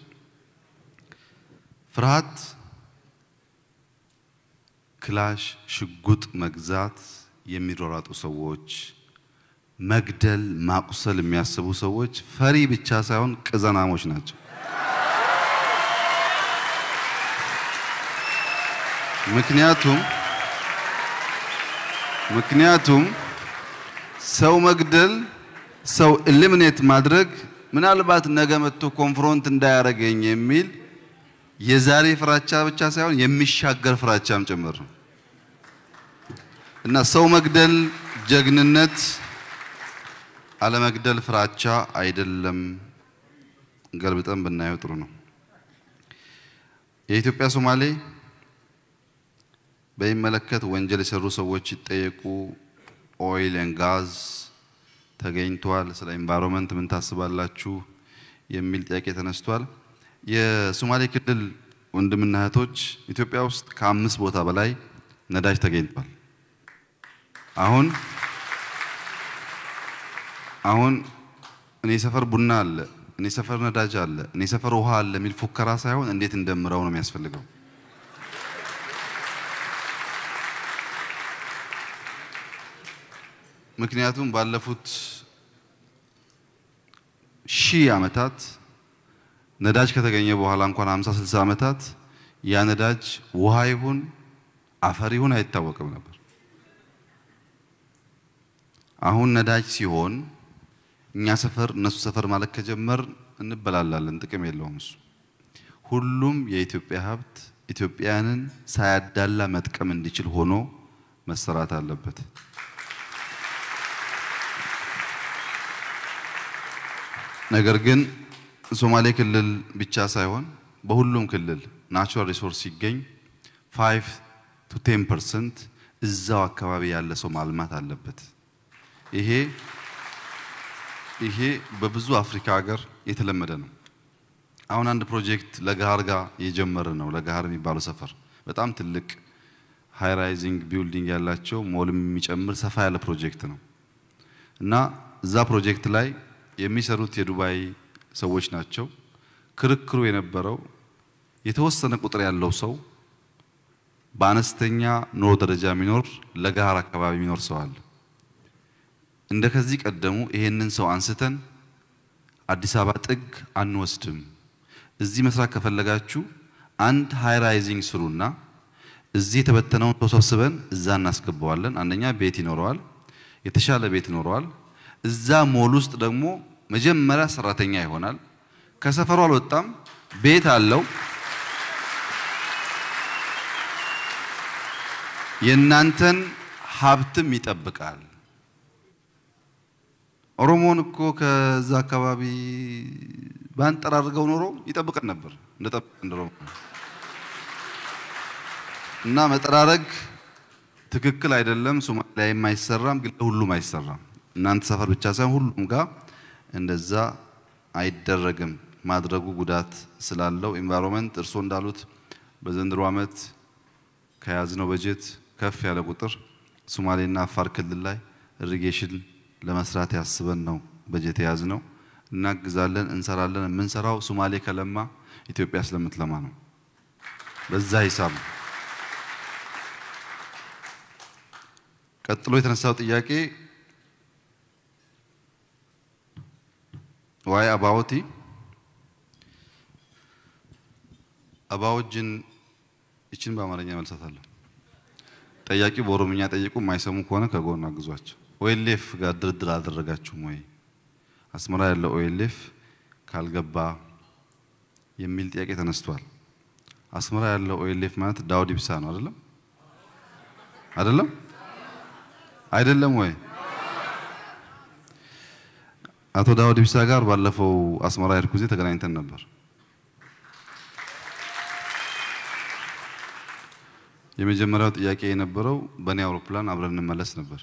ፍርሃት ክላሽ ሽጉጥ መግዛት የሚሮራጡ ሰዎች መግደል ማቁሰል የሚያስቡ ሰዎች ፈሪ ብቻ ሳይሆን ቅዘናሞች ናቸው ምክንያቱም ሰው መግደል ሰው ኤሊሚኔት ማድረግ ምናልባት ነገ መጥቶ ኮንፍሮንት እንዳያረገኝ የሚል የዛሬ ፍራቻ ብቻ ሳይሆን የሚሻገር ፍራቻም ጭምር ነው እና ሰው መግደል ጀግንነት አለመግደል ፍራቻ አይደለም ገልብጠን ብናየው ጥሩ ነው የኢትዮጵያ ሶማሌ በሚመለከት ወንጀል የሰሩ ሰዎች ይጠየቁ ኦይል ኤንድ ጋዝ ተገኝቷል ስለ ኢንቫይሮንመንት ምን ታስባላችሁ የሚል ጥያቄ ተነስቷል የሶማሌ ክልል ወንድምና እህቶች ኢትዮጵያ ውስጥ ከ5 ቦታ በላይ ነዳጅ ተገኝቷል አሁን እኔ ሰፈር ቡና አለ እኔ ሰፈር ነዳጅ አለ እኔ ሰፈር ውሃ አለ የሚል ፉከራ ሳይሆን እንዴት እንደምራው ነው የሚያስፈልገው ምክንያቱም ባለፉት ሺህ ዓመታት ነዳጅ ከተገኘ በኋላ እንኳን 50 60 ዓመታት ያ ነዳጅ ውሃ ይሁን አፈር ይሁን አይታወቅም ነበር አሁን ነዳጅ ሲሆን እኛ ሰፈር እነሱ ሰፈር ማለት ከጀመር እንበላላለን ጥቅም የለውም እሱ ሁሉም የኢትዮጵያ ሀብት ኢትዮጵያንን ሳያዳላ መጥቀም እንዲችል ሆኖ መሰራት አለበት ነገር ግን ሶማሌ ክልል ብቻ ሳይሆን በሁሉም ክልል ናቹራል ሪሶርስ ሲገኝ 5 to 10% እዛው አካባቢ ያለ ሰው ማልማት አለበት ይሄ በብዙ አፍሪካ ሀገር የተለመደ ነው አሁን አንድ ፕሮጀክት ለጋር ጋር የጀመረ ነው ለጋር የሚባለው ሰፈር በጣም ትልቅ ሃይ ራይዚንግ ቢልዲንግ ያላቸው ሞልም የሚጨምር ሰፋ ያለ ፕሮጀክት ነው እና እዛ ፕሮጀክት ላይ የሚሰሩት የዱባይ ሰዎች ናቸው ክርክሩ የነበረው የተወሰነ ቁጥር ያለው ሰው በአነስተኛ ኑሮ ደረጃ የሚኖር ለጋር አካባቢ የሚኖር ሰው አለ እንደከዚህ ቀደሙ ይሄንን ሰው አንስተን አዲስ አበባ ጥግ አንወስድም እዚህ መስራት ከፈለጋችሁ አንድ ሃይ ራይዚንግ ስሩና እዚህ የተበተነውን ተሰብስበን እዛ እናስገባዋለን አንደኛ ቤት ይኖረዋል የተሻለ ቤት ይኖረዋል እዛ ሞል ውስጥ ደግሞ መጀመሪያ ሰራተኛ ይሆናል ከሰፈሩ አልወጣም ቤት አለው የናንተን ሀብትም ይጠብቃል ኦሮሞን እኮ ከዛ አካባቢ ባንጠራርገው ኖሮ ይጠብቀን ነበር እንደጠብቀን እና መጠራረግ ትክክል አይደለም ሶማሊያ የማይሰራም ግን ሁሉም አይሰራም እናንተ ሰፈር ብቻ ሳይሆን ሁሉም ጋር እንደዛ አይደረግም ማድረጉ ጉዳት ስላለው ኢንቫይሮንመንት እርሶ እንዳሉት በዘንድሮ አመት ከያዝነው በጀት ከፍ ያለ ቁጥር ሶማሌና አፋር ክልል ላይ ኢሪጌሽን ለመስራት ያስበን ነው በጀት ያዝነው እናግዛለን እንሰራለን የምንሰራው ሶማሌ ከለማ ኢትዮጵያ ስለምትለማ ነው በዛ ሂሳብ ቀጥሎ የተነሳው ጥያቄ why about ጅን እቺን በአማርኛ መልሳታለሁ ጠያቂ በኦሮምኛ ጠይቁ ማይሰሙ ከሆነ ከጎን አግዟቸው ኦኤልኤፍ ጋር ድርድር አደረጋችሁ ወይ አስመራ ያለው ኦኤልኤፍ ካልገባ የሚል ጥያቄ ተነስቷል አስመራ ያለው ኦኤልኤፍ ማለት ዳውድ ኢብሳ ነው አይደለም ወይ አቶ ዳውድ ኢብሳ ጋር ባለፈው አስመራ ሄድኩ ጊዜ ተገናኝተን ነበር የመጀመሪያው ጥያቄ የነበረው በኔ አውሮፕላን አብረን እንመለስ ነበር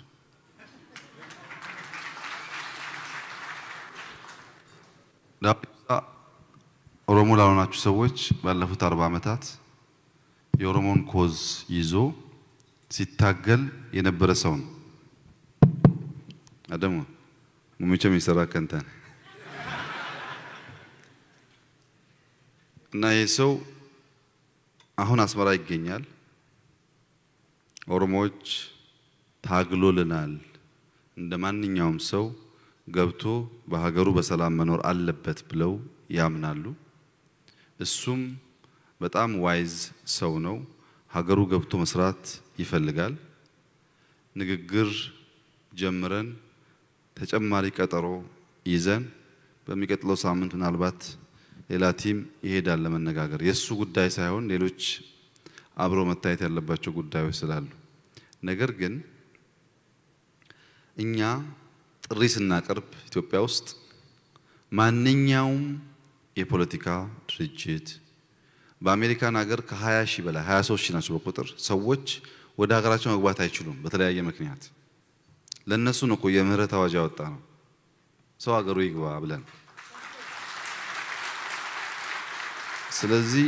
ኦሮሞ ላልሆናችሁ ሰዎች ባለፉት 40 ዓመታት የኦሮሞን ኮዝ ይዞ ሲታገል የነበረ ሰው ነው አደሙ ሙሚቸም ይሰራ ከንተን እና ይሄ ሰው አሁን አስመራ ይገኛል ኦሮሞዎች ታግሎልናል እንደማንኛውም ሰው ገብቶ በሀገሩ በሰላም መኖር አለበት ብለው ያምናሉ እሱም በጣም ዋይዝ ሰው ነው ሀገሩ ገብቶ መስራት ይፈልጋል ንግግር ጀምረን ተጨማሪ ቀጠሮ ይዘን በሚቀጥለው ሳምንት ምናልባት ሌላ ቲም ይሄዳል ለመነጋገር የሱ ጉዳይ ሳይሆን ሌሎች አብሮ መታየት ያለባቸው ጉዳዮች ስላሉ ነገር ግን እኛ ጥሪ ስናቀርብ ኢትዮጵያ ውስጥ ማንኛውም የፖለቲካ ድርጅት በአሜሪካን ሀገር ከ20 ሺህ በላይ 23 ሺህ ናቸው በቁጥር ሰዎች ወደ ሀገራቸው መግባት አይችሉም በተለያየ ምክንያት ለነሱ ነው የምህረት አዋጅ ያወጣ ነው ሰው ሀገሩ ይግባ ብለን ስለዚህ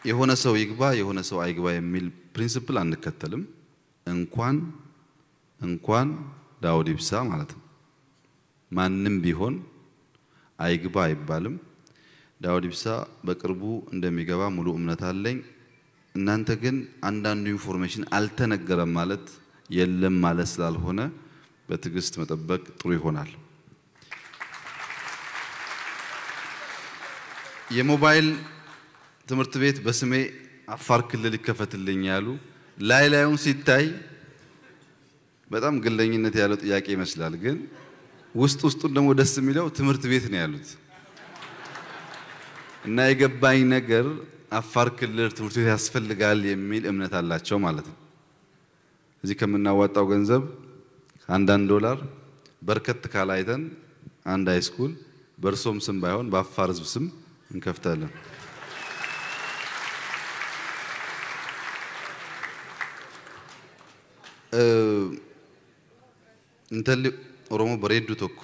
የሆነ ሰው ይግባ የሆነ ሰው አይግባ የሚል ፕሪንሲፕል አንከተልም እንኳን ዳውድ ኢብሳ ማለት ነው ማንንም ቢሆን አይግባ አይባልም ዳውድ ኢብሳ በቅርቡ እንደሚገባ ሙሉ እምነት አለኝ እናንተ ግን አንዳንዱ ኢንፎርሜሽን አልተነገረም ማለት የለም ማለት ስላልሆነ በትግስት መጠበቅ ጥሩ ይሆናል የሞባይል ትምህርት ቤት በስሜ አፋር ክልል ይከፈትልኝ ያሉ ላይላዩን ሲታይ በጣም ግለኝነት ያለው ጥያቄ ይመስላል ግን ውስጡን ደግሞ ደስ የሚለው ትምህርት ቤት ነው ያሉት እና የገባኝ ነገር አፋር ክልል ትምህርት ቤት ያስፈልጋል የሚል እምነት አላቸው ማለት ነው እዚህ ከምናዋጣው ገንዘብ $1 በርከት ካላይተን አንድ ሃይስኩል በርሶም ስም ባይሆን በአፋር ህዝብ ስም እንከፍታለን እንተል ኦሮሞ በሬዱ ቶኮ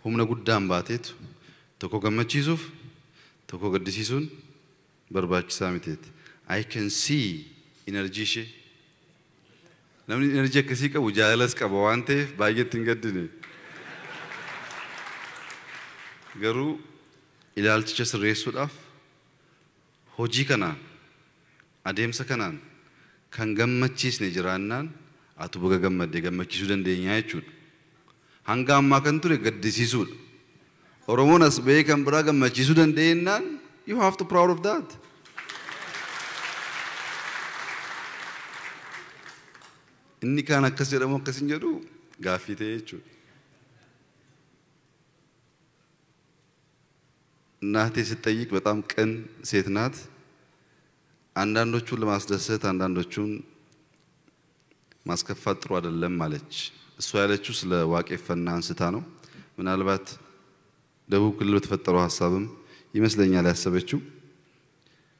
ሁምነ ጉዳን ባቴት ቶኮ ገመቺሱፍ ቶኮ ገድሲሱን በርባቺሳ ሚቴት I can see energy she namni energy kasi qabu jaalas qaba waan ta'eef baay'eetti hin gaddine garuu ilaalchicha sirreessuudhaaf hojii kanaan adeemsa kanaan kan gammachiisne jiraannaan atu baga gammadde gammachiisuu dandeenya jechuudha hanga ammaa kan ture gaddisiisuudha oromoon as ba'ee kan biraa gammachiisuu dandeenyaan you have to proud of that inni kaan akkas jedhamu akkas hin jedhu gaaffii ta'e jechuudha እናቴ ስትጠይቅ በጣም ቅን ሴት ናት አንዳንዶቹን ለማስደሰት አንዳንዶቹን ማስከፋት ጥሩ አይደለም ማለች እሷ ያለችው ስለ ዋቄፈና አንስታ ነው ምናልባት ደቡብ ክልል ተፈጠረው ሐሳብም ይመስለኛል ያሰበችው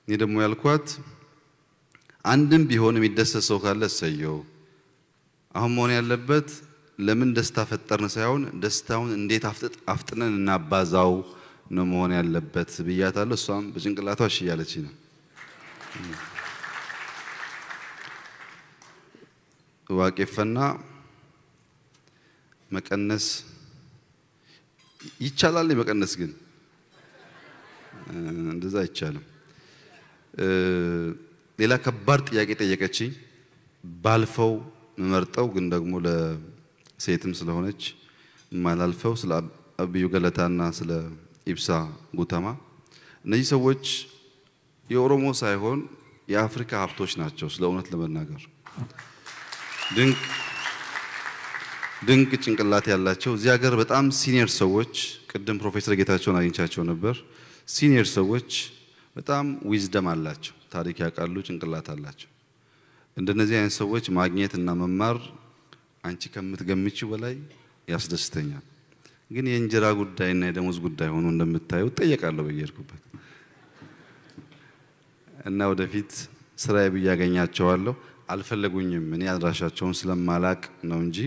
እኔ ደግሞ ያልኳት አንድም ቢሆን የሚደሰት ሰው ካለ ሰየው አሁን መሆን ያለበት ለምን ደስታ ፈጠርን ሳይሆን ደስታውን እንዴት አፍጥነን እናባዛው ነው መሆን ያለበት ብያታለሁ እሷም በጭንቅላቷ እሺ ያለች ነው ዋቄፈና መቀነስ ይቻላል መቀነስ ግን እንደዛ አይቻልም ሌላ ከባድ ጥያቄ ጠየቀችኝ ባልፈው መመርጠው ግን ደግሞ ለሴትም ስለሆነች ማላልፈው ስለ አብዩ ገለታና ስለ ኢብሳ ጉተማ እነዚህ ሰዎች የኦሮሞ ሳይሆን የአፍሪካ ሀብቶች ናቸው። ስለ እውነት ለመናገር ድንቅ ጭንቅላት ያላቸው እዚህ ሀገር በጣም ሲኒየር ሰዎች ቅድም ፕሮፌሰር ጌታቸውን አግኝቻቸው ነበር። ሲኒየር ሰዎች በጣም ዊዝደም አላቸው፣ ታሪክ ያውቃሉ፣ ጭንቅላት አላቸው። እንደነዚህ አይነት ሰዎች ማግኘት እና መማር አንቺ ከምትገምቺው በላይ ያስደስተኛል። ግን የእንጀራ ጉዳይና የደሞዝ ጉዳይ ሆኖ እንደምታዩ ጠየቃለሁ በየርኩበት እና ወደፊት ስራዬ ብያገኛቸዋለሁ። አልፈለጉኝም፣ እኔ አድራሻቸውን ስለማላቅ ነው እንጂ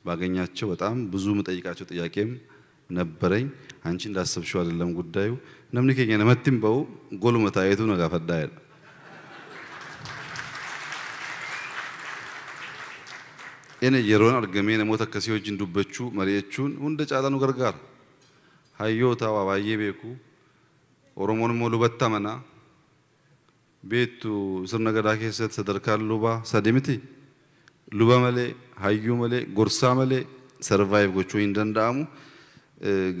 ባገኛቸው በጣም ብዙ መጠይቃቸው ጥያቄም ነበረኝ። አንቺ እንዳሰብሽው አይደለም ጉዳዩ። ነምኒ ከኛ ነመትም በው ጎሉ መታየቱ ነው ጋፈዳ ያለ እኔ የሮን አርገሜ ነሞታ ከሲዮጅ እንዱበቹ መሪየቹን ሁንደ ጫላኑ ገርጋር ሃዮታ ዋባዬ ቤኩ ኦሮሞን ሞሉ በተመና ቤቱ ስርነ ገዳ ከሰት ሰደርካል ሉባ ሰደምቲ ሉባ መሌ ሃዩ መሌ ጎርሳ መሌ ሰርቫይቭ ጎቹ እንደንዳሙ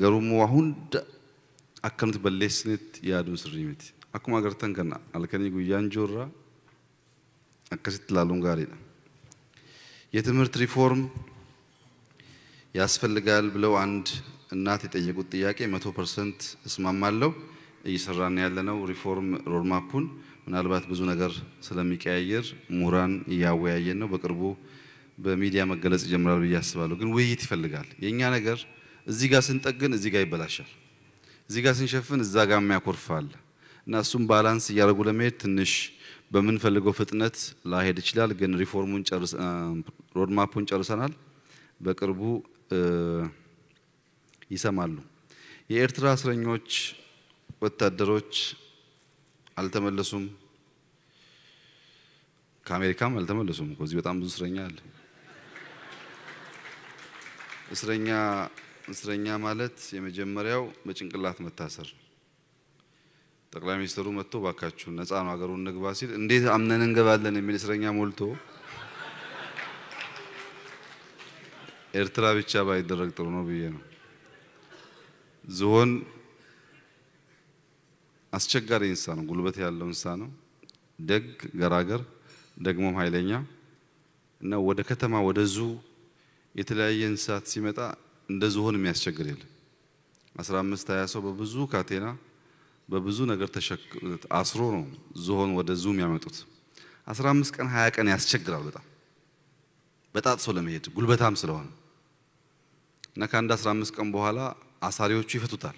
ገሩሙ ሁንደ አከምት በሌስነት ያዱ ስሪምቲ አኩማ ገርተን ከና አልከኒ ጉያን ጆራ አከሲት ላሉን ጋሪ ነው። የትምህርት ሪፎርም ያስፈልጋል ብለው አንድ እናት የጠየቁት ጥያቄ 100% እስማማለሁ። እየሰራን ያለነው ሪፎርም ሮድማፑን ምናልባት ብዙ ነገር ስለሚቀያየር ምሁራን እያወያየን ነው። በቅርቡ በሚዲያ መገለጽ ይጀምራል ብዬ አስባለሁ። ግን ውይይት ይፈልጋል። የኛ ነገር እዚህ ጋር ስንጠግን እዚህ ጋር ይበላሻል፣ እዚህ ጋር ስንሸፍን እዛ ጋር የሚያኮርፋል እና እሱም ባላንስ እያደረጉ ለመሄድ ትንሽ በምንፈልገው ፍጥነት ላሄድ ይችላል። ግን ሪፎርሙን ሮድማፑን ጨርሰናል። በቅርቡ ይሰማሉ። የኤርትራ እስረኞች ወታደሮች አልተመለሱም፣ ከአሜሪካም አልተመለሱም። ከዚህ በጣም ብዙ እስረኛ አለ። እስረኛ ማለት የመጀመሪያው በጭንቅላት መታሰር። ጠቅላይ ሚኒስትሩ መጥቶ ባካችሁ ነፃ ነው ሀገሩን ንግባ ሲል እንዴት አምነን እንገባለን የሚል እስረኛ ሞልቶ ኤርትራ ብቻ ባይደረግ ጥሩ ነው ብዬ ነው። ዝሆን አስቸጋሪ እንስሳ ነው፣ ጉልበት ያለው እንስሳ ነው። ደግ ገራገር ደግሞም ኃይለኛ እና ወደ ከተማ ወደ ዙ የተለያየ እንስሳት ሲመጣ እንደ ዝሆን የሚያስቸግር የለም። 15 20 ሰው በብዙ ካቴና በብዙ ነገር አስሮ ነው ዝሆን ወደ ዙ የሚያመጡት። 15 ቀን 20 ቀን ያስቸግራል በጣም በጣጥሶ ለመሄድ ጉልበታም ስለሆነ እና ከአንድ 15 ቀን በኋላ አሳሪዎቹ ይፈቱታል።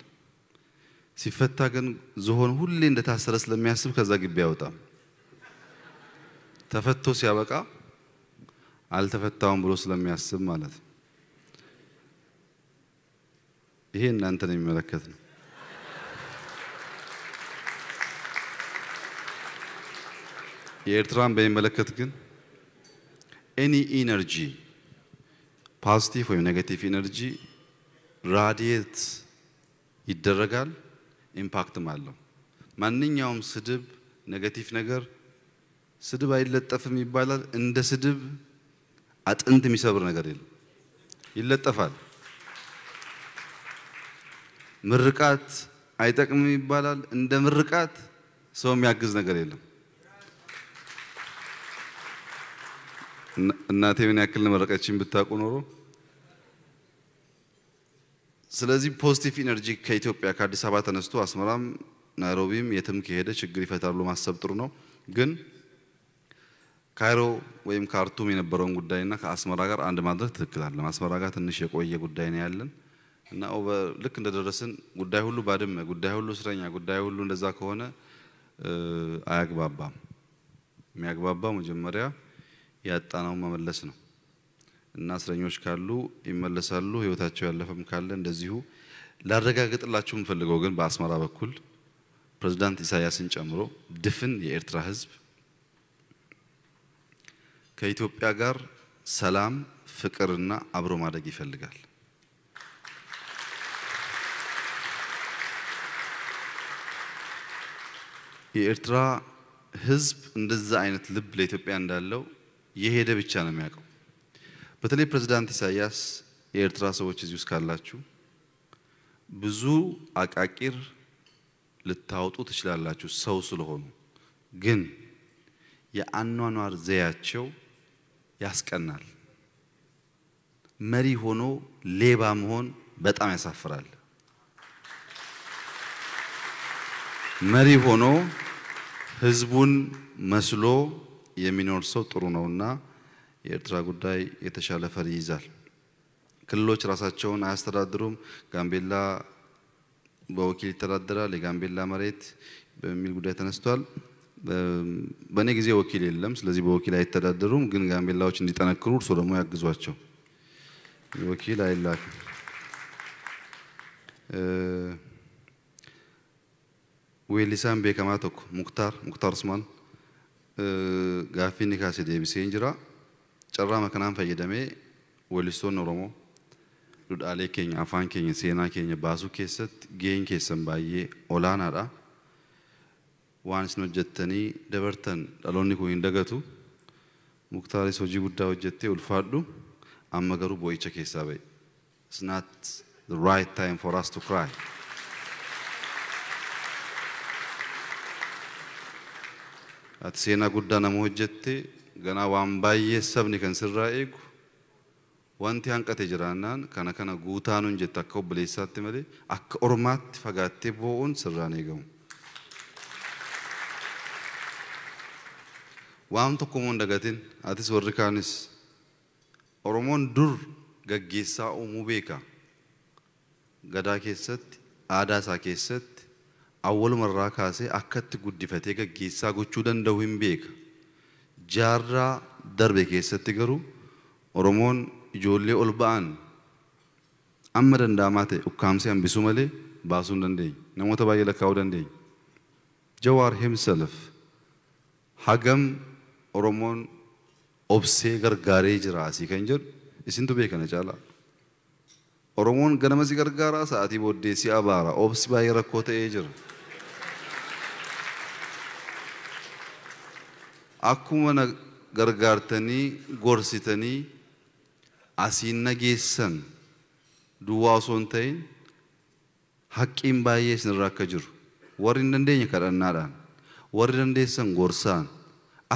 ሲፈታ ግን ዝሆን ሁሌ እንደታሰረ ስለሚያስብ ከዛ ግቢ አይወጣም። ተፈቶ ሲያበቃ አልተፈታውም ብሎ ስለሚያስብ ማለት ነው። ይሄ እናንተን የሚመለከት ነው። የኤርትራን በሚመለከት ግን ኤኒ ኢነርጂ ፖዚቲቭ ወይም ኔጌቲቭ ኢነርጂ ራዲየት ይደረጋል፣ ኢምፓክትም አለው። ማንኛውም ስድብ ኔጌቲቭ ነገር ስድብ አይለጠፍም ይባላል። እንደ ስድብ አጥንት የሚሰብር ነገር የለም፣ ይለጠፋል። ምርቃት አይጠቅምም ይባላል። እንደ ምርቃት ሰው የሚያግዝ ነገር የለም። እናቴ ምን ያክል መረቀችን ብታውቁ ኖሮ። ስለዚህ ፖዚቲቭ ኢነርጂ ከኢትዮጵያ ከአዲስ አበባ ተነስቶ አስመራም ናይሮቢም የትም ከሄደ ችግር ይፈታሉ ማሰብ ጥሩ ነው። ግን ካይሮ ወይም ካርቱም የነበረውን ጉዳይና ከአስመራ ጋር አንድ ማድረግ ትክክል አይደለም። አስመራ ጋር ትንሽ የቆየ ጉዳይ ነው ያለን እና ልክ እንደደረስን ጉዳይ ሁሉ ባድመ፣ ጉዳይ ሁሉ እስረኛ፣ ጉዳይ ሁሉ እንደዛ ከሆነ አያግባባም። የሚያግባባው መጀመሪያ ያጣናው መመለስ ነው እና እስረኞች ካሉ ይመለሳሉ። ህይወታቸው ያለፈም ካለ እንደዚሁ ላረጋግጥላችሁ የምፈልገው ግን በአስመራ በኩል ፕሬዝዳንት ኢሳያስን ጨምሮ ድፍን የኤርትራ ህዝብ ከኢትዮጵያ ጋር ሰላም፣ ፍቅርና አብሮ ማደግ ይፈልጋል። የኤርትራ ህዝብ እንደዛ አይነት ልብ ለኢትዮጵያ እንዳለው የሄደ ብቻ ነው የሚያውቀው። በተለይ ፕሬዝዳንት ኢሳያስ የኤርትራ ሰዎች እዚህ ውስጥ ካላችሁ ብዙ አቃቂር ልታወጡ ትችላላችሁ ሰው ስለሆኑ ግን የአኗኗር ዘያቸው ያስቀናል መሪ ሆኖ ሌባ መሆን በጣም ያሳፍራል መሪ ሆኖ ህዝቡን መስሎ የሚኖር ሰው ጥሩ ነውና የኤርትራ ጉዳይ የተሻለ ፈር ይይዛል ክልሎች ራሳቸውን አያስተዳድሩም ጋምቤላ በወኪል ይተዳደራል የጋምቤላ መሬት በሚል ጉዳይ ተነስቷል በኔ ጊዜ ወኪል የለም ስለዚህ በወኪል አይተዳደሩም ግን ጋምቤላዎች እንዲጠነክሩ እርሶ ደግሞ ያግዟቸው ወኪል አይላክም ዌሊሳን ቤከማ ቶኮ ሙክታር ኡስማን ጋፊኒ ካሴ ዴቢሴ እንጅራ ጨራ መከናን ፈየደሜ ወሊሶን ኦሮሞ ዱዳሌ ኬኛ አፋን ኬኛ ሴና ኬኛ ባሱ ኬሰት ጌን ኬሰን ባዬ ኦላናዳ ዋንስ ነው ጀተኒ ደበርተን ዳሎኒ ኮ እንደገቱ ሙክታሪ ሶጂ ጉዳ ወጀቴ ኡልፋዱ አመገሩ ቦይቸ ኬሳ በይ it's not the right time for us to cry at seena gudda namo hojjette gana waan baay'ee sabni kan sirraa eegu wanti hanqate jiraannaan kana guutaanuun jette akka obboleessaatti malee akka ormaatti fagaattee boo'uun sirraan eegamu waan tokko moon dagatin atis warri kaanis oromoon dur gaggeessaa uumuu beeka gadaa keessatti aadaa isaa keessatti awwalumarraa kaasee akkatti guddifatee gaggeessaa gochuu danda'u hin beeka jaarraa darbe keessatti garuu oromoon ijoollee ol ba'an amma danda'amaa ta'e ukkaamsee hambisuu malee baasuu hin dandeenye namoota baay'ee lakkaa'uu dandeenye Jawaar himself hagam oromoon obsee gargaaree jira asii kan jedhu isintu beekana caalaa oromoon ganama si gargaaraa sa'aatii booddee si abaara obsi baay'ee rakkoo ta'ee jira akkuma na gargaartanii gorsitanii asiin nageessan duwwaa osoo hin ta'in haqqiin baay'ee isinirra akka jiru warri hin dandeenye kadhannaadhaan warri dandeessan gorsaan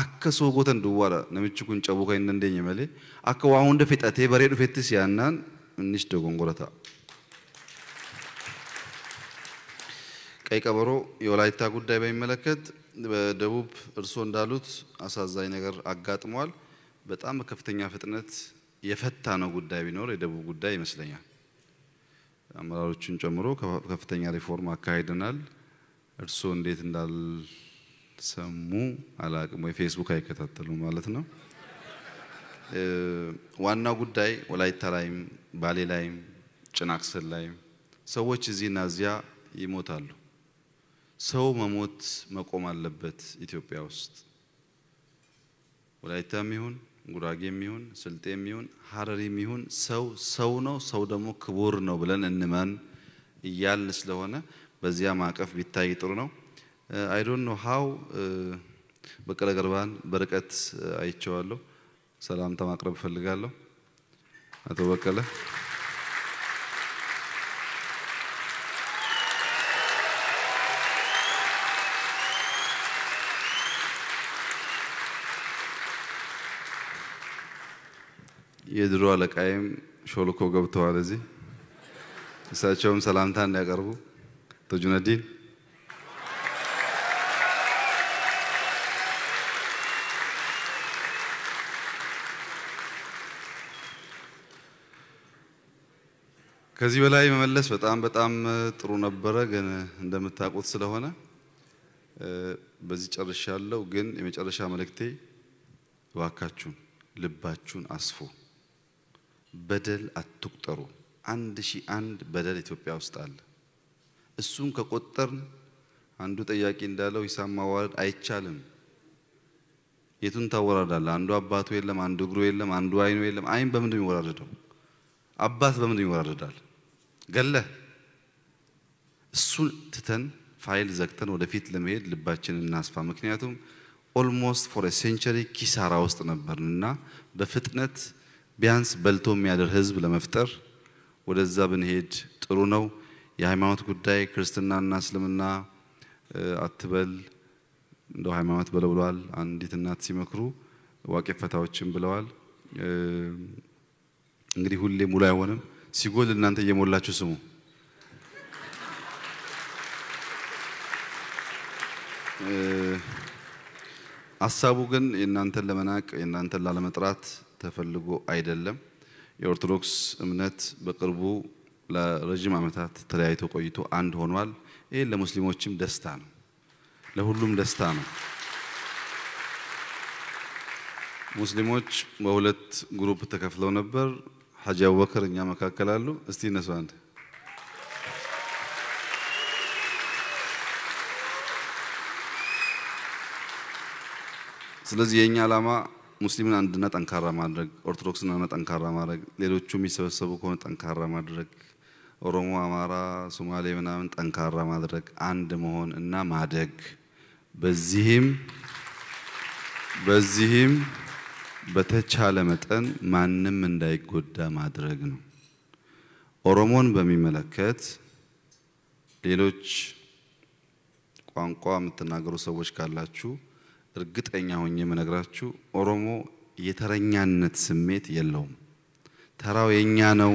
akka soogotan duwwaadha namichi kun cabuu kan hin dandeenye malee akka waa hunda fixatee baree dhufettis yaannaan innis dogongora ta'a. ቀይ ቀበሮ የወላይታ ጉዳይ በሚመለከት በደቡብ እርሶ እንዳሉት አሳዛኝ ነገር አጋጥሟል በጣም ከፍተኛ ፍጥነት የፈታ ነው ጉዳይ ቢኖር የደቡብ ጉዳይ ይመስለኛል አመራሮቹን ጨምሮ ከፍተኛ ሪፎርም አካሂደናል እርሶ እንዴት እንዳልሰሙ አላቅም ወይ ፌስቡክ አይከታተሉ ማለት ነው ዋናው ጉዳይ ወላይታ ላይም ባሌ ላይም ጭናክሰል ላይም ሰዎች እዚህና እዚያ ይሞታሉ ሰው መሞት መቆም አለበት ኢትዮጵያ ውስጥ ወላይታም ይሁን ጉራጌም ይሁን ስልጤም ይሁን ሐረሪም ይሁን ሰው ነው ሰው ደግሞ ክቡር ነው ብለን እንመን ይያል ስለሆነ በዚያ ማቀፍ ቢታይ ጥሩ ነው I don't know how በቀለ ገርባን በርቀት አይቼዋለሁ ሰላምታ ማቅረብ ፈልጋለሁ አቶ በቀለ የድሮ አለቃይም ሾልኮ ገብተዋል እዚህ እሳቸውም ሰላምታ እንዲያቀርቡ ተጁነዲን ከዚህ በላይ መመለስ በጣም ጥሩ ነበረ ግን እንደምታውቁት ስለሆነ በዚህ ጨርሻለሁ ግን የመጨረሻ መልእክቴ ዋካችሁን ልባችሁን አስፉ በደል አትቁጠሩ 1001 በደል ኢትዮጵያ ውስጥ አለ እሱን ከቆጠርን አንዱ ጠያቂ እንዳለው ሂሳብ ማዋረድ አይቻልም የቱን ታወራዳለ አንዱ አባቱ የለም አንዱ እግሩ የለም አንዱ አይኑ የለም አይን በምንድን ይወራረዳው አባት በምንድን ይወራረዳል ገለ እሱን ትተን ፋይል ዘግተን ወደፊት ለመሄድ ልባችንን እናስፋ ምክንያቱም almost for a century ኪሳራ ውስጥ ነበርንና በፍጥነት ቢያንስ በልቶ የሚያደር ህዝብ ለመፍጠር ወደዛ ብንሄድ ጥሩ ነው የሃይማኖት ጉዳይ ክርስትናና እስልምና አትበል እንደው ሃይማኖት በለው ብለዋል። አንዲት እናት ሲመክሩ ዋቄ ፈታዎችን ብለዋል። እንግዲህ ሁሌ ሙሉ አይሆንም። ሲጎል እናንተ እየሞላችሁ ስሙ። ሐሳቡ ግን የእናንተን ለመናቅ የእናንተን ላለመጥራት ተፈልጎ አይደለም። የኦርቶዶክስ እምነት በቅርቡ ለረጅም ዓመታት ተለያይቶ ቆይቶ አንድ ሆኗል። ይሄ ለሙስሊሞችም ደስታ ነው፣ ለሁሉም ደስታ ነው። ሙስሊሞች በሁለት ግሩፕ ተከፍለው ነበር። ሐጂ አቡበከር እኛ መካከል አሉ። እስቲ እነሱ አንድ ስለዚህ የኛ ዓላማ ሙስሊምን አንድና ጠንካራ ማድረግ፣ ኦርቶዶክስን አንድና ጠንካራ ማድረግ፣ ሌሎቹ የሚሰበሰቡ ከሆነ ጠንካራ ማድረግ፣ ኦሮሞ፣ አማራ፣ ሶማሌ ምናምን ጠንካራ ማድረግ፣ አንድ መሆን እና ማደግ፣ በዚህም በተቻለ መጠን ማንም እንዳይጎዳ ማድረግ ነው። ኦሮሞን በሚመለከት ሌሎች ቋንቋ የምትናገሩ ሰዎች ካላችሁ እርግጠኛ ሆኜ የምነግራችሁ ኦሮሞ የተረኛነት ስሜት የለውም። ተራው የኛ ነው፣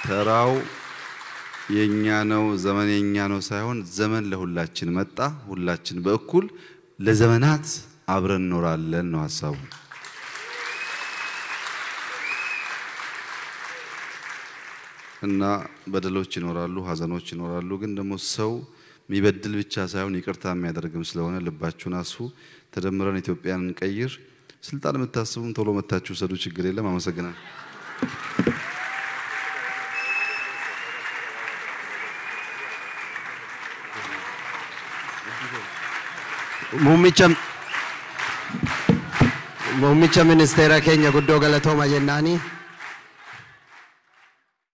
ተራው የኛ ነው፣ ዘመን የኛ ነው ሳይሆን ዘመን ለሁላችን መጣ። ሁላችን በእኩል ለዘመናት አብረን እንኖራለን ነው ሐሳቡ። እና በደሎች ይኖራሉ፣ ሀዘኖች ይኖራሉ። ግን ደግሞ ሰው የሚበድል ብቻ ሳይሆን ይቅርታ የሚያደርግም ስለሆነ ልባችሁን አስፉ። ተደምረን ኢትዮጵያን እንቀይር። ስልጣን የምታስቡም ቶሎ መታችሁ ሰዱ፣ ችግር የለም። አመሰግናለሁ። Muummicha ministeera keenya guddoo galatooma jennaani